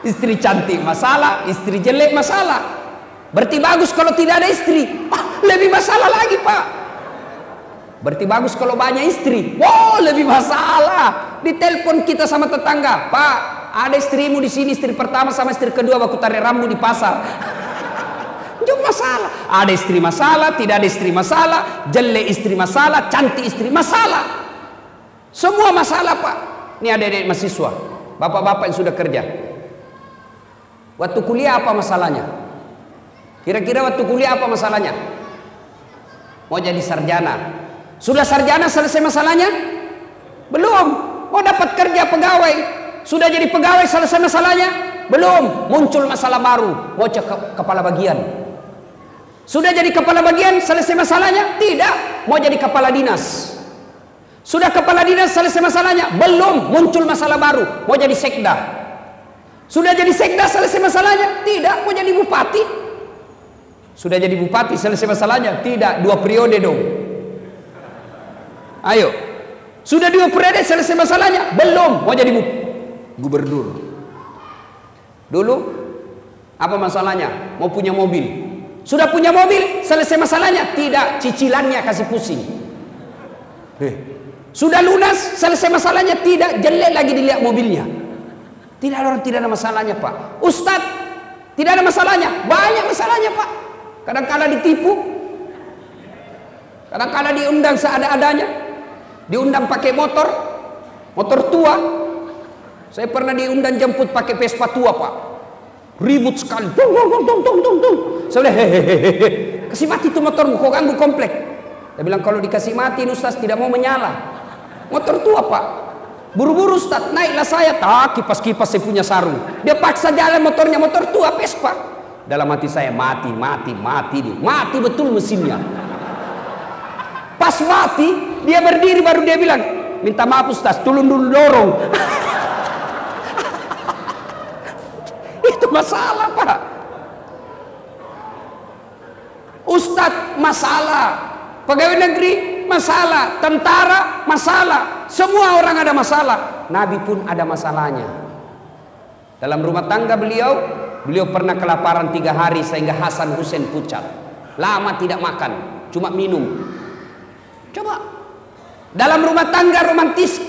Istri cantik masalah, istri jelek masalah. Berarti bagus kalau tidak ada istri. Lebih masalah lagi Pak. Berarti bagus kalau banyak istri. Wow, lebih masalah. Ditelepon kita sama tetangga, Pak, ada istrimu di sini, istri pertama sama istri kedua waktu tarik rambut di pasar. Jauh masalah. Ada istri masalah, tidak ada istri masalah, jelek istri masalah, cantik istri masalah. Semua masalah Pak. Ini adik-adik mahasiswa, bapak-bapak yang sudah kerja. Waktu kuliah apa masalahnya? Kira-kira waktu kuliah apa masalahnya? Mau jadi sarjana. Sudah sarjana selesai masalahnya? Belum. Mau dapat kerja pegawai. Sudah jadi pegawai selesai masalahnya? Belum. Muncul masalah baru. Mau kepala bagian. Sudah jadi kepala bagian selesai masalahnya? Tidak. Mau jadi kepala dinas. Sudah kepala dinas selesai masalahnya? Belum. Muncul masalah baru. Mau jadi sekda. Sudah jadi sekda selesai masalahnya? Tidak. Mau jadi bupati. Sudah jadi bupati selesai masalahnya? Tidak. 2 periode dong. Ayo. Sudah 2 periode selesai masalahnya? Belum. Mau jadi gubernur. Dulu apa masalahnya? Mau punya mobil. Sudah punya mobil selesai masalahnya? Tidak. Cicilannya kasih pusing. Sudah lunas selesai masalahnya? Tidak. Jelek lagi dilihat mobilnya. Tidak ada orang tidak ada masalahnya Pak. Ustadz tidak ada masalahnya? Banyak masalahnya Pak. Kadang-kala ditipu, kadang-kala diundang seada-adanya, diundang pakai motor tua. Saya pernah diundang jemput pakai Vespa tua Pak, ribut sekali, tung. Saya bilang hehehe, kasih mati itu motormu, kau ganggu komplek. Dia bilang kalau dikasih mati Ustaz tidak mau menyala. Motor tua Pak, buru-buru Ustaz, naiklah saya, tak kipas-kipas saya punya sarung. Dia paksa jalan motornya, motor tua Vespa. Dalam hati saya mati betul mesinnya. Pas mati dia berdiri baru dia bilang minta maaf Ustaz, tolong dulu dorong. Itu masalah Pak. Ustaz masalah, pegawai negeri masalah, tentara masalah, semua orang ada masalah. Nabi pun ada masalahnya. Dalam rumah tangga beliau pernah kelaparan 3 hari sehingga Hasan Hussein pucat. Lama tidak makan, cuma minum. Coba. Dalam rumah tangga romantis,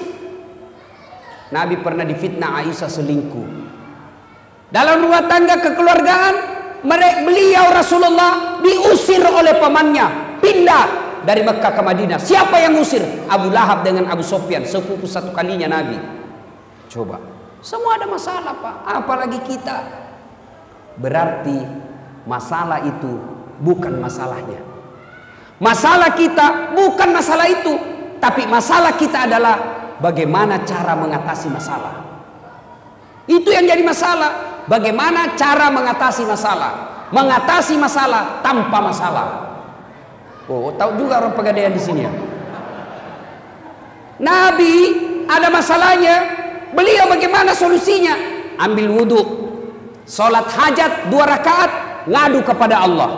Nabi pernah difitnah Aisyah selingkuh. Dalam rumah tangga kekeluargaan, beliau Rasulullah diusir oleh pamannya, pindah dari Mekah ke Madinah. Siapa yang usir? Abu Lahab dengan Abu Sufyan, sepupu satu kalinya Nabi. Coba. Semua ada masalah Pak, apalagi kita. Berarti masalah itu bukan masalahnya. Masalah kita bukan masalah itu, tapi masalah kita adalah bagaimana cara mengatasi masalah. Itu yang jadi masalah. Bagaimana cara mengatasi masalah? Mengatasi masalah tanpa masalah. Oh, tahu juga orang Pegadaian di sini ya. Nabi ada masalahnya, beliau bagaimana solusinya? Ambil wudhu, sholat hajat 2 rakaat, ngadu kepada Allah.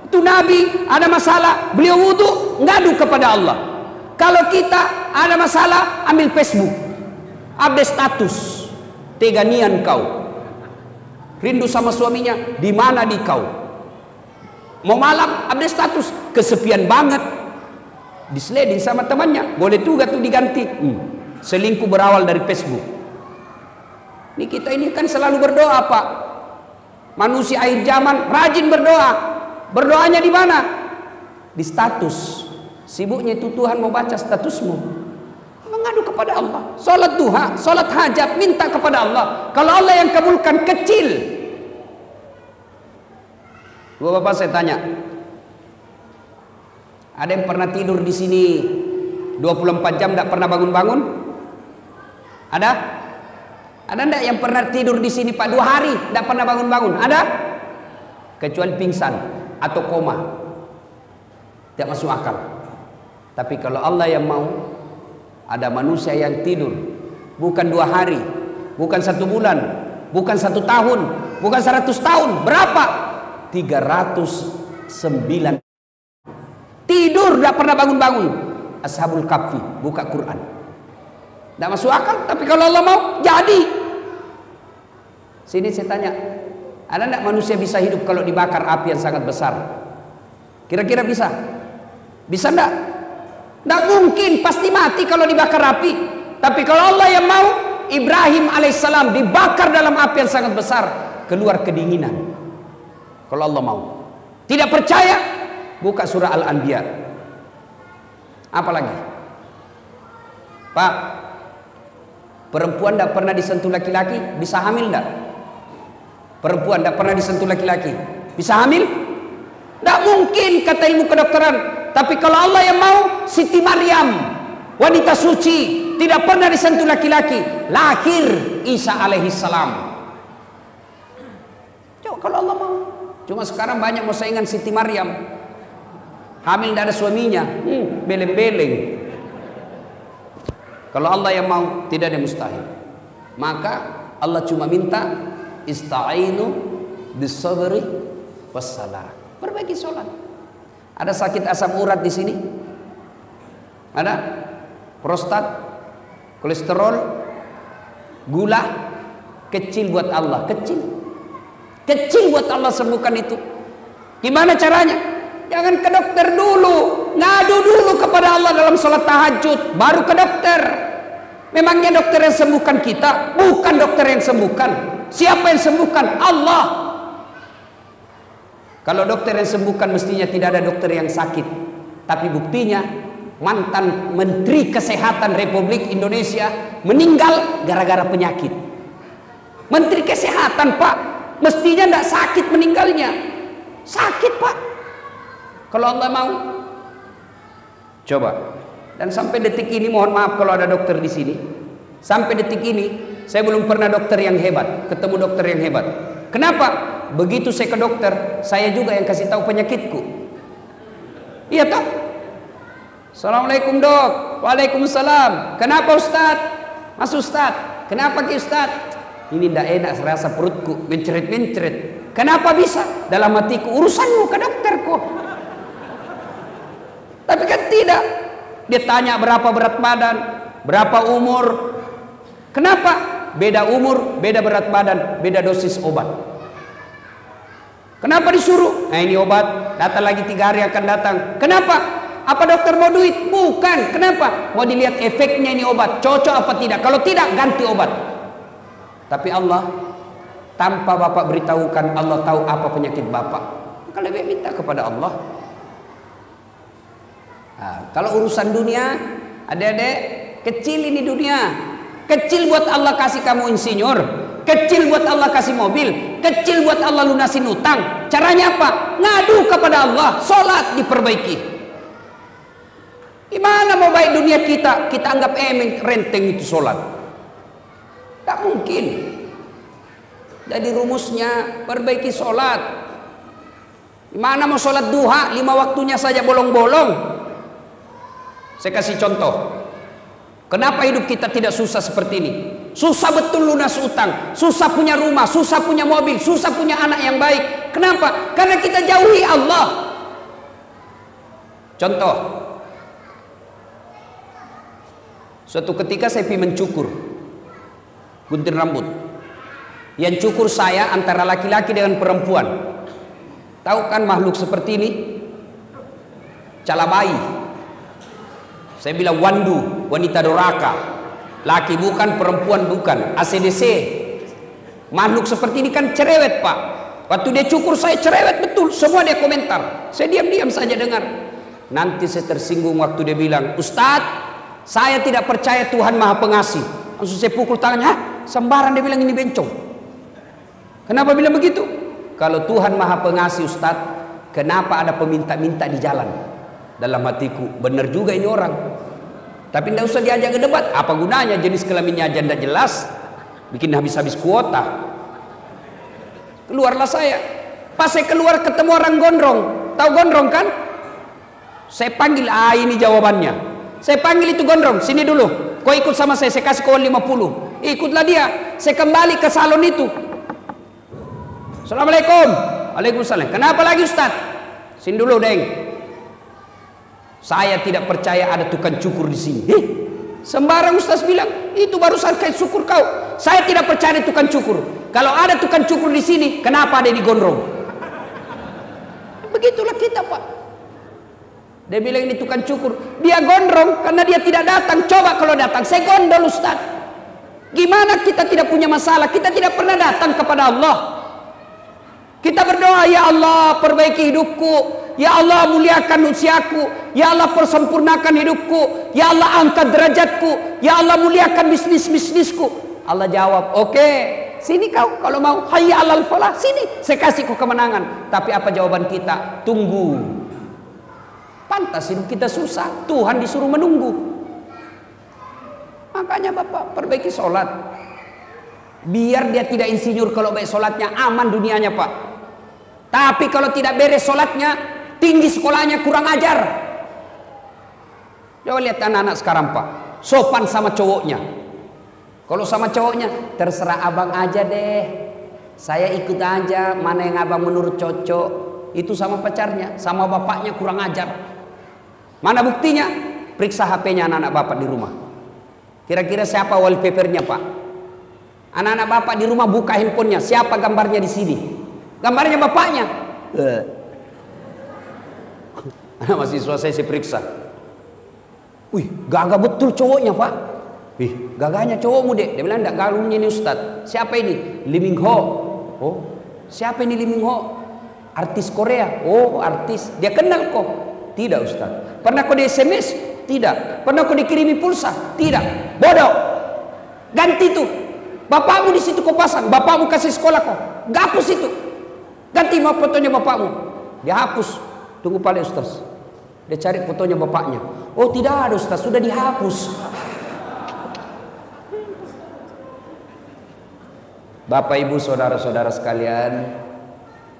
Itu Nabi ada masalah, beliau wudhu, ngadu kepada Allah. Kalau kita ada masalah, ambil Facebook, update status, teganian kau, rindu sama suaminya, di mana di kau? Mau malam, update status, kesepian banget, disleding sama temannya, boleh juga tuh diganti. Selingkuh berawal dari Facebook. Ini kita ini kan selalu berdoa, Pak. Manusia akhir zaman rajin berdoa. Berdoanya di mana? Di status. Sibuknya itu Tuhan mau baca statusmu. Mengadu kepada Allah. Salat duha, salat hajat, minta kepada Allah. Kalau Allah yang kabulkan, kecil. Dua bapak saya tanya, ada yang pernah tidur di sini 24 jam tidak pernah bangun-bangun? Ada? Ada enggak yang pernah tidur di sini Pak 2 hari tidak pernah bangun-bangun? Ada? Kecuali pingsan atau koma. Tidak masuk akal. Tapi kalau Allah yang mau, ada manusia yang tidur bukan 2 hari, bukan 1 bulan, bukan 1 tahun, bukan 100 tahun. Berapa? 309 tidur tidak pernah bangun-bangun. Ashabul Kahfi buka Quran. Tidak masuk akal, tapi kalau Allah mau jadi. Sini saya tanya, ada tidak manusia bisa hidup kalau dibakar api yang sangat besar? Kira-kira bisa? Bisa tidak? Tidak mungkin, pasti mati kalau dibakar api. Tapi kalau Allah yang mau, Ibrahim alaihissalam dibakar dalam api yang sangat besar, keluar kedinginan. Kalau Allah mau. Tidak percaya? Buka surah Al-Anbiya. Apa lagi? Pak, perempuan tidak pernah disentuh laki-laki, bisa hamil tidak? Perempuan tidak pernah disentuh laki-laki, bisa hamil? Tidak mungkin kata ilmu kedokteran. Tapi kalau Allah yang mau, Siti Maryam, wanita suci, tidak pernah disentuh laki-laki, lahir Isa alaihissalam. Coba kalau Allah mau. Cuma sekarang banyak mau saingan Siti Maryam, hamil tidak ada suaminya, beleng-beleng. Kalau Allah yang mau, tidak ada mustahil. Maka Allah cuma minta ista'inu bis-sabri was-salah. Perbaiki sholat. Ada sakit asam urat di sini? Ada? Prostat, kolesterol, gula, kecil buat Allah, kecil. Kecil buat Allah sembuhkan itu. Gimana caranya? Jangan ke dokter dulu, ngadu dulu kepada Allah dalam sholat tahajud, baru ke dokter. Memangnya dokter yang sembuhkan kita? Bukan dokter yang sembuhkan. Siapa yang sembuhkan? Allah. Kalau dokter yang sembuhkan, mestinya tidak ada dokter yang sakit. Tapi buktinya mantan Menteri Kesehatan Republik Indonesia meninggal gara-gara penyakit. Menteri Kesehatan, Pak, mestinya tidak sakit meninggalnya. Sakit, Pak. Kalau Allah mau, coba. Dan sampai detik ini, mohon maaf kalau ada dokter di sini, sampai detik ini saya belum pernah dokter yang hebat, ketemu dokter yang hebat. Kenapa? Begitu saya ke dokter, saya juga yang kasih tahu penyakitku. Iya toh? Assalamualaikum dok. Waalaikumsalam. Kenapa Ustaz? Mas Ustaz, kenapa Ki Ustaz? Ini tidak enak rasa perutku, menceret-menceret. Kenapa bisa? Dalam hatiku, urusanmu ke dokterku. Tapi kan tidak. Dia tanya berapa berat badan, berapa umur. Kenapa? Beda umur, beda berat badan, beda dosis obat. Kenapa disuruh? Nah ini obat, datang lagi 3 hari akan datang. Kenapa? Apa dokter mau duit? Bukan. Kenapa? Mau dilihat efeknya ini obat, cocok apa tidak. Kalau tidak, ganti obat. Tapi Allah, tanpa Bapak beritahukan, Allah tahu apa penyakit Bapak. Maka lebih minta kepada Allah. Nah, kalau urusan dunia, adik-adik, kecil ini dunia. Kecil buat Allah kasih kamu insinyur, kecil buat Allah kasih mobil, kecil buat Allah lunasin utang. Caranya apa? Ngadu kepada Allah, sholat diperbaiki. Gimana mau baik dunia kita? Kita anggap renteng itu sholat. Tak mungkin. Jadi rumusnya perbaiki sholat. Gimana mau sholat duha 5 waktunya saja bolong-bolong? Saya kasih contoh. Kenapa hidup kita tidak susah seperti ini? Susah betul lunas utang, susah punya rumah, susah punya mobil, susah punya anak yang baik. Kenapa? Karena kita jauhi Allah. Contoh, suatu ketika saya pergi mencukur, gunting rambut. Yang cukur saya antara laki-laki dengan perempuan. Tahu kan makhluk seperti ini? Calabai. Saya bilang wandu, wanita doraka. Laki bukan, perempuan bukan. ACDC. Makhluk seperti ini kan cerewet Pak. Waktu dia cukur saya cerewet betul. Semua dia komentar. Saya diam-diam saja dengar. Nanti saya tersinggung waktu dia bilang, Ustadz, saya tidak percaya Tuhan Maha Pengasih. Langsung saya pukul tangannya. Hah? Sembarang dia bilang ini bencong. Kenapa bilang begitu? Kalau Tuhan Maha Pengasih Ustadz, kenapa ada peminta-minta di jalan? Dalam hatiku, benar juga ini orang. Tapi tidak usah diajak ke debat. Apa gunanya jenis kelaminnya aja tidak jelas. Bikin habis-habis kuota. Keluarlah saya. Pas saya keluar ketemu orang gondrong. Tahu gondrong kan? Saya panggil, ini jawabannya. Saya panggil itu gondrong, sini dulu. Kau ikut sama saya kasih kau 50. Ikutlah dia. Saya kembali ke salon itu. Assalamualaikum. Waalaikumsalam. Kenapa lagi Ustaz? Sini dulu, Deng. Saya tidak percaya ada tukang cukur di sini. Sembarang Ustaz bilang, itu barusan kait syukur kau. Saya tidak percaya ada tukang cukur. Kalau ada tukang cukur di sini, kenapa ada di gondrong? Begitulah kita Pak. Dia bilang ini tukang cukur. Dia gondrong karena dia tidak datang. Coba kalau datang, saya gondol Ustaz. Gimana kita tidak punya masalah? Kita tidak pernah datang kepada Allah. Kita berdoa, ya Allah perbaiki hidupku. Ya Allah muliakan usiaku. Ya Allah persempurnakan hidupku. Ya Allah angkat derajatku. Ya Allah muliakan bisnisku. Allah jawab, oke, sini kau kalau mau. Hayya alal falah, sini. Saya kasih kau kemenangan. Tapi apa jawaban kita? Tunggu. Pantas hidup kita susah. Tuhan disuruh menunggu. Makanya Bapak perbaiki sholat. Biar dia tidak insinyur. Kalau baik sholatnya aman dunianya Pak. Tapi kalau tidak beres sholatnya, tinggi sekolahnya, kurang ajar. Coba lihat anak-anak sekarang Pak. Sopan sama cowoknya. Kalau sama cowoknya, terserah abang aja deh. Saya ikut aja. Mana yang abang menurut cocok. Itu sama pacarnya. Sama bapaknya kurang ajar. Mana buktinya? Periksa HP-nya anak-anak bapak di rumah. Kira-kira siapa wallpapernya Pak? Anak-anak bapak di rumah buka handphonenya. Siapa gambarnya di sini? Gambarnya bapaknya. Anak mahasiswa saya periksa. Wih, gagah betul cowoknya Pak. Wih, gagahnya cowokmu dek. Dia bilang enggak, galungnya ini Ustadz. Siapa ini? Lee Min Ho. Oh, siapa ini Lee Min Ho? Artis Korea. Oh, artis. Dia kenal kok. Tidak Ustaz. Pernah kau di SMS? Tidak. Pernah kau dikirimi pulsa? Tidak. Bodoh. Ganti itu. Bapakmu di situ kau pasang. Bapakmu kasih sekolah kau. Hapus itu. Ganti mau fotonya bapakmu. Dia hapus. Tunggu paling Ustaz. Dia cari fotonya bapaknya. Oh tidak ada Ustaz. Sudah dihapus. Bapak ibu saudara-saudara sekalian,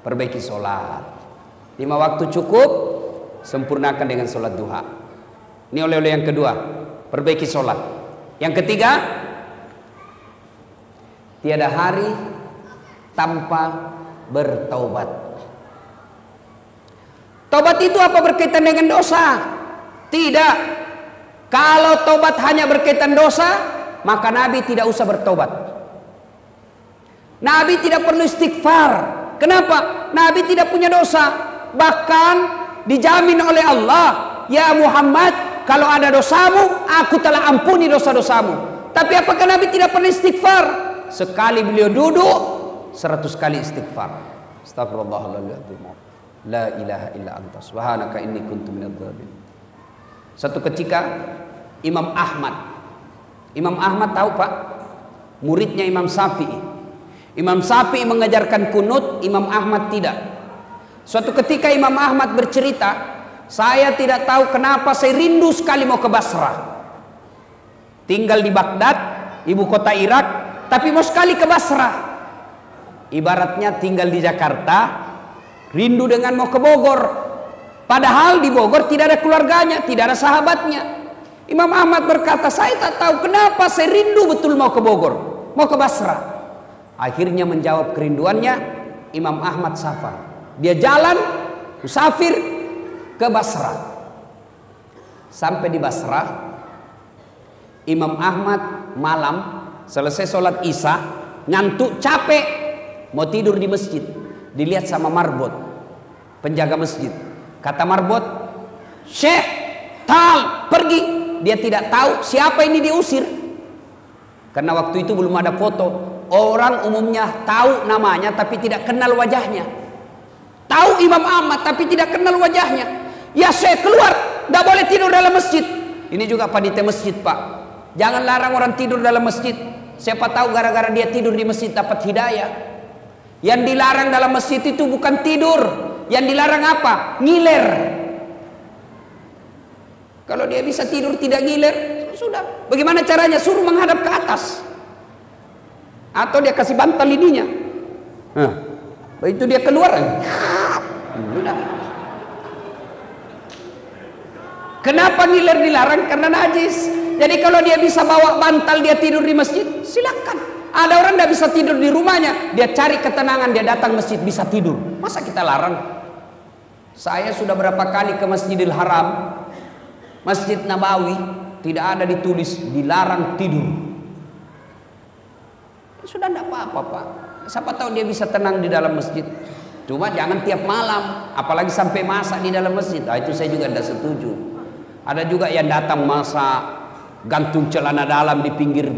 perbaiki sholat. 5 waktu cukup. Sempurnakan dengan sholat duha. Ini oleh-oleh yang kedua. Perbaiki sholat. Yang ketiga, tiada hari tanpa bertaubat. Taubat itu apa berkaitan dengan dosa? Tidak. Kalau taubat hanya berkaitan dosa, maka Nabi tidak usah bertaubat. Nabi tidak perlu istighfar. Kenapa? Nabi tidak punya dosa. Bahkan dijamin oleh Allah, ya Muhammad, kalau ada dosamu, aku telah ampuni dosa-dosamu. Tapi apakah Nabi tidak pernah istighfar? Sekali beliau duduk, 100 kali istighfar. Astagfirullahaladzim. La ilaha illa anta subhanaka inni kuntu minadz dzalimin. Satu ketika Imam Ahmad tahu Pak, muridnya Imam Syafi'i. Imam Syafi'i mengajarkan kunut, Imam Ahmad tidak. Suatu ketika Imam Ahmad bercerita, saya tidak tahu kenapa saya rindu sekali mau ke Basrah. Tinggal di Baghdad, ibu kota Irak, tapi mau sekali ke Basrah. Ibaratnya tinggal di Jakarta, rindu dengan mau ke Bogor. Padahal di Bogor tidak ada keluarganya, tidak ada sahabatnya. Imam Ahmad berkata, saya tak tahu kenapa saya rindu betul mau ke Bogor, mau ke Basrah. Akhirnya menjawab kerinduannya Imam Ahmad safar. Dia jalan, musafir ke Basrah. Sampai di Basrah, Imam Ahmad malam selesai sholat Isya, ngantuk capek, mau tidur di masjid. Dilihat sama marbot, penjaga masjid. Kata marbot, Syekh, tal, pergi. Dia tidak tahu siapa ini diusir. Karena waktu itu belum ada foto. orang umumnya tahu namanya tapi tidak kenal wajahnya. Tahu Imam Ahmad tapi tidak kenal wajahnya. Ya saya keluar, tidak boleh tidur dalam masjid. Ini juga panitia masjid, Pak. Jangan larang orang tidur dalam masjid. Siapa tahu gara-gara dia tidur di masjid dapat hidayah. Yang dilarang dalam masjid itu bukan tidur. Yang dilarang apa? Ngiler. Kalau dia bisa tidur tidak ngiler, sudah. Bagaimana caranya? Suruh menghadap ke atas. Atau dia kasih bantal ininya. Nah, begitu dia keluar. Sudah. Kenapa ngiler dilarang? Karena najis. Jadi kalau dia bisa bawa bantal dia tidur di masjid, silakan. Ada orang tidak bisa tidur di rumahnya, dia cari ketenangan, dia datang masjid bisa tidur. Masa kita larang? Saya sudah berapa kali ke Masjidil Haram, Masjid Nabawi, tidak ada ditulis dilarang tidur. Sudah tidak apa-apa, Pak. Siapa tahu dia bisa tenang di dalam masjid. Cuma jangan tiap malam, apalagi sampai masak di dalam masjid. Nah, itu saya juga tidak setuju. Ada juga yang datang masak, gantung celana dalam di pinggir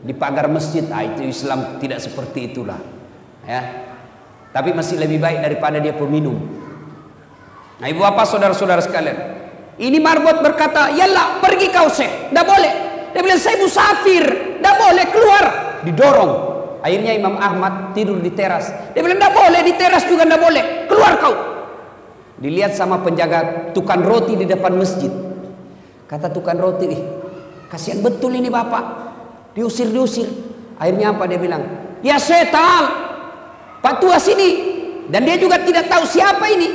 di pagar masjid. Ah, itu Islam tidak seperti itulah, ya. Tapi masih lebih baik daripada dia peminum. Nah, ibu bapak saudara-saudara sekalian, ini marbot berkata, "Yalah, pergi kau Syekh." Tidak boleh. Dia bilang, "Saya musafir." Tidak boleh, keluar. Didorong. Akhirnya Imam Ahmad tidur di teras. Dia bilang, "Tidak boleh, di teras juga tidak boleh. Keluar kau." Dilihat sama penjaga tukang roti di depan masjid. Kata tukang roti, kasihan betul ini bapak, diusir-diusir. Akhirnya apa dia bilang? "Ya setan, Pak tua sini." Dan dia juga tidak tahu siapa ini.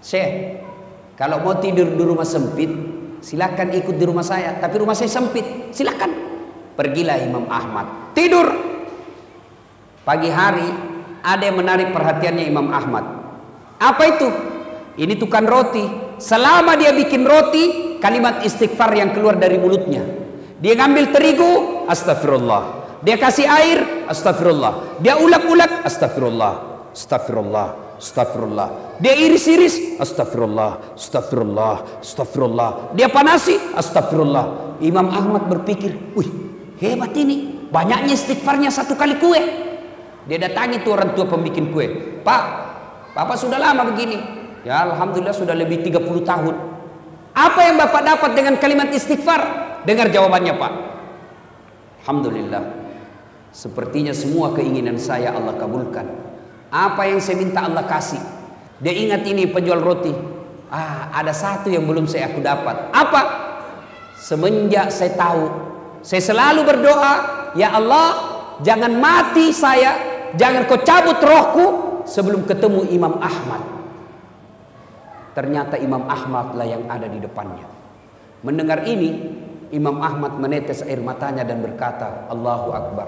"Syekh, kalau mau tidur di rumah sempit, silakan ikut di rumah saya. Tapi rumah saya sempit, silakan." Pergilah Imam Ahmad tidur. Pagi hari ada yang menarik perhatiannya Imam Ahmad. Apa itu? Ini tukang roti. Selama dia bikin roti, kalimat istighfar yang keluar dari mulutnya. Dia ngambil terigu, astagfirullah. Dia kasih air, astagfirullah. Dia ulek-ulek, astagfirullah, astagfirullah, astagfirullah. Dia iris-iris, astagfirullah, astagfirullah, astagfirullah. Dia panasi, astagfirullah. Imam Ahmad berpikir, wih, hebat ini. Banyaknya istighfarnya satu kali kue. Dia datangi tuh orang tua pembikin kue. "Pak, Bapak sudah lama begini." "Ya, alhamdulillah sudah lebih 30 tahun. Apa yang Bapak dapat dengan kalimat istighfar?" Dengar jawabannya, Pak. "Alhamdulillah, sepertinya semua keinginan saya Allah kabulkan. Apa yang saya minta Allah kasih." Dia ingat ini penjual roti. Ada satu yang belum aku dapat. Apa? Semenjak saya tahu, saya selalu berdoa, "Ya Allah, jangan mati saya, jangan kau cabut rohku sebelum ketemu Imam Ahmad." Ternyata Imam Ahmad lah yang ada di depannya. Mendengar ini, Imam Ahmad menetes air matanya dan berkata, "Allahu Akbar.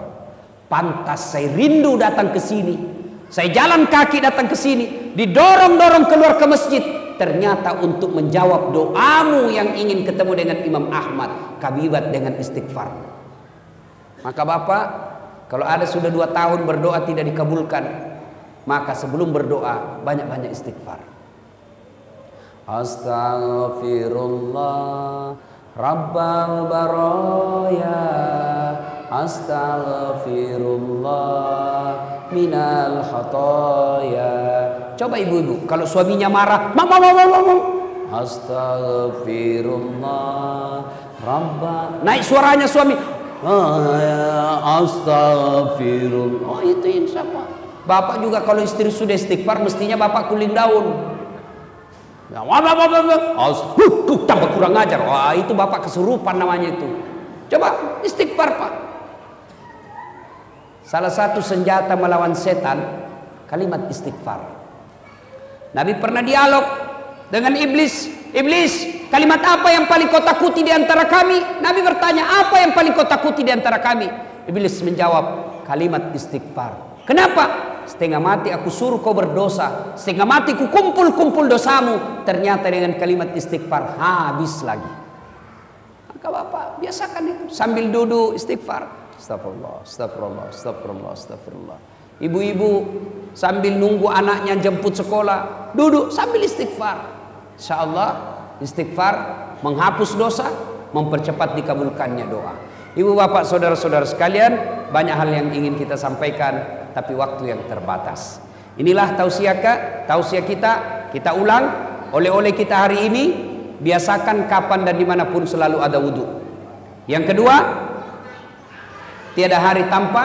Pantas saya rindu datang ke sini. Saya jalan kaki datang ke sini, didorong-dorong keluar ke masjid. Ternyata untuk menjawab doamu yang ingin ketemu dengan Imam Ahmad, kabibat dengan istighfar." Maka Bapak, kalau ada sudah 2 tahun berdoa tidak dikabulkan, maka sebelum berdoa banyak-banyak istighfar. Astaghfirullah Rabbal baraya, astaghfirullah minal khataya. Coba ibu-ibu, kalau suaminya marah, mama, astaghfirullah Rabbal. Naik suaranya suami, astaghfirullah. Oh, itu insya Allah. Bapak juga kalau istri sudah istighfar, mestinya bapak kuling daun. Tambah kurang ajar. Wah, itu bapak kesurupan namanya itu. Coba istighfar, Pak. Salah satu senjata melawan setan, kalimat istighfar. Nabi pernah dialog dengan iblis. "Iblis, kalimat apa yang paling kau takuti di antara kami?" Nabi bertanya, "Apa yang paling kau takuti di antara kami?" Iblis menjawab, "Kalimat istighfar." "Kenapa?" "Setengah mati aku suruh kau berdosa, setengah mati ku kumpul-kumpul dosamu. Ternyata dengan kalimat istighfar habis lagi." Maka Bapak biasakan itu sambil duduk istighfar. Astagfirullah, astagfirullah, astagfirullah, astagfirullah. Ibu-ibu sambil nunggu anaknya jemput sekolah, duduk sambil istighfar. Insya Allah istighfar menghapus dosa, mempercepat dikabulkannya doa. Ibu bapak saudara-saudara sekalian, banyak hal yang ingin kita sampaikan, tapi waktu yang terbatas. Inilah tausiah kita ulang. Oleh-oleh kita hari ini, biasakan kapan dan dimanapun selalu ada wudhu. Yang kedua, tiada hari tanpa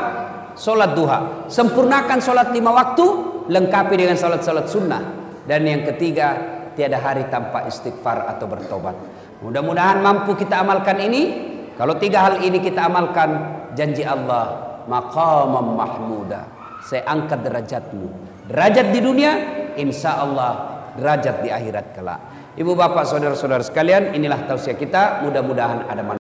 sholat duha. Sempurnakan sholat 5 waktu, lengkapi dengan sholat-sholat sunnah. Dan yang ketiga, tiada hari tanpa istighfar atau bertobat. Mudah-mudahan mampu kita amalkan ini. Kalau 3 hal ini kita amalkan, janji Allah, maqamam mahmuda, saya angkat derajatmu. Derajat di dunia, insya Allah derajat di akhirat kelak. Ibu bapak saudara-saudara sekalian, inilah tausiah kita. Mudah-mudahan ada manfaat.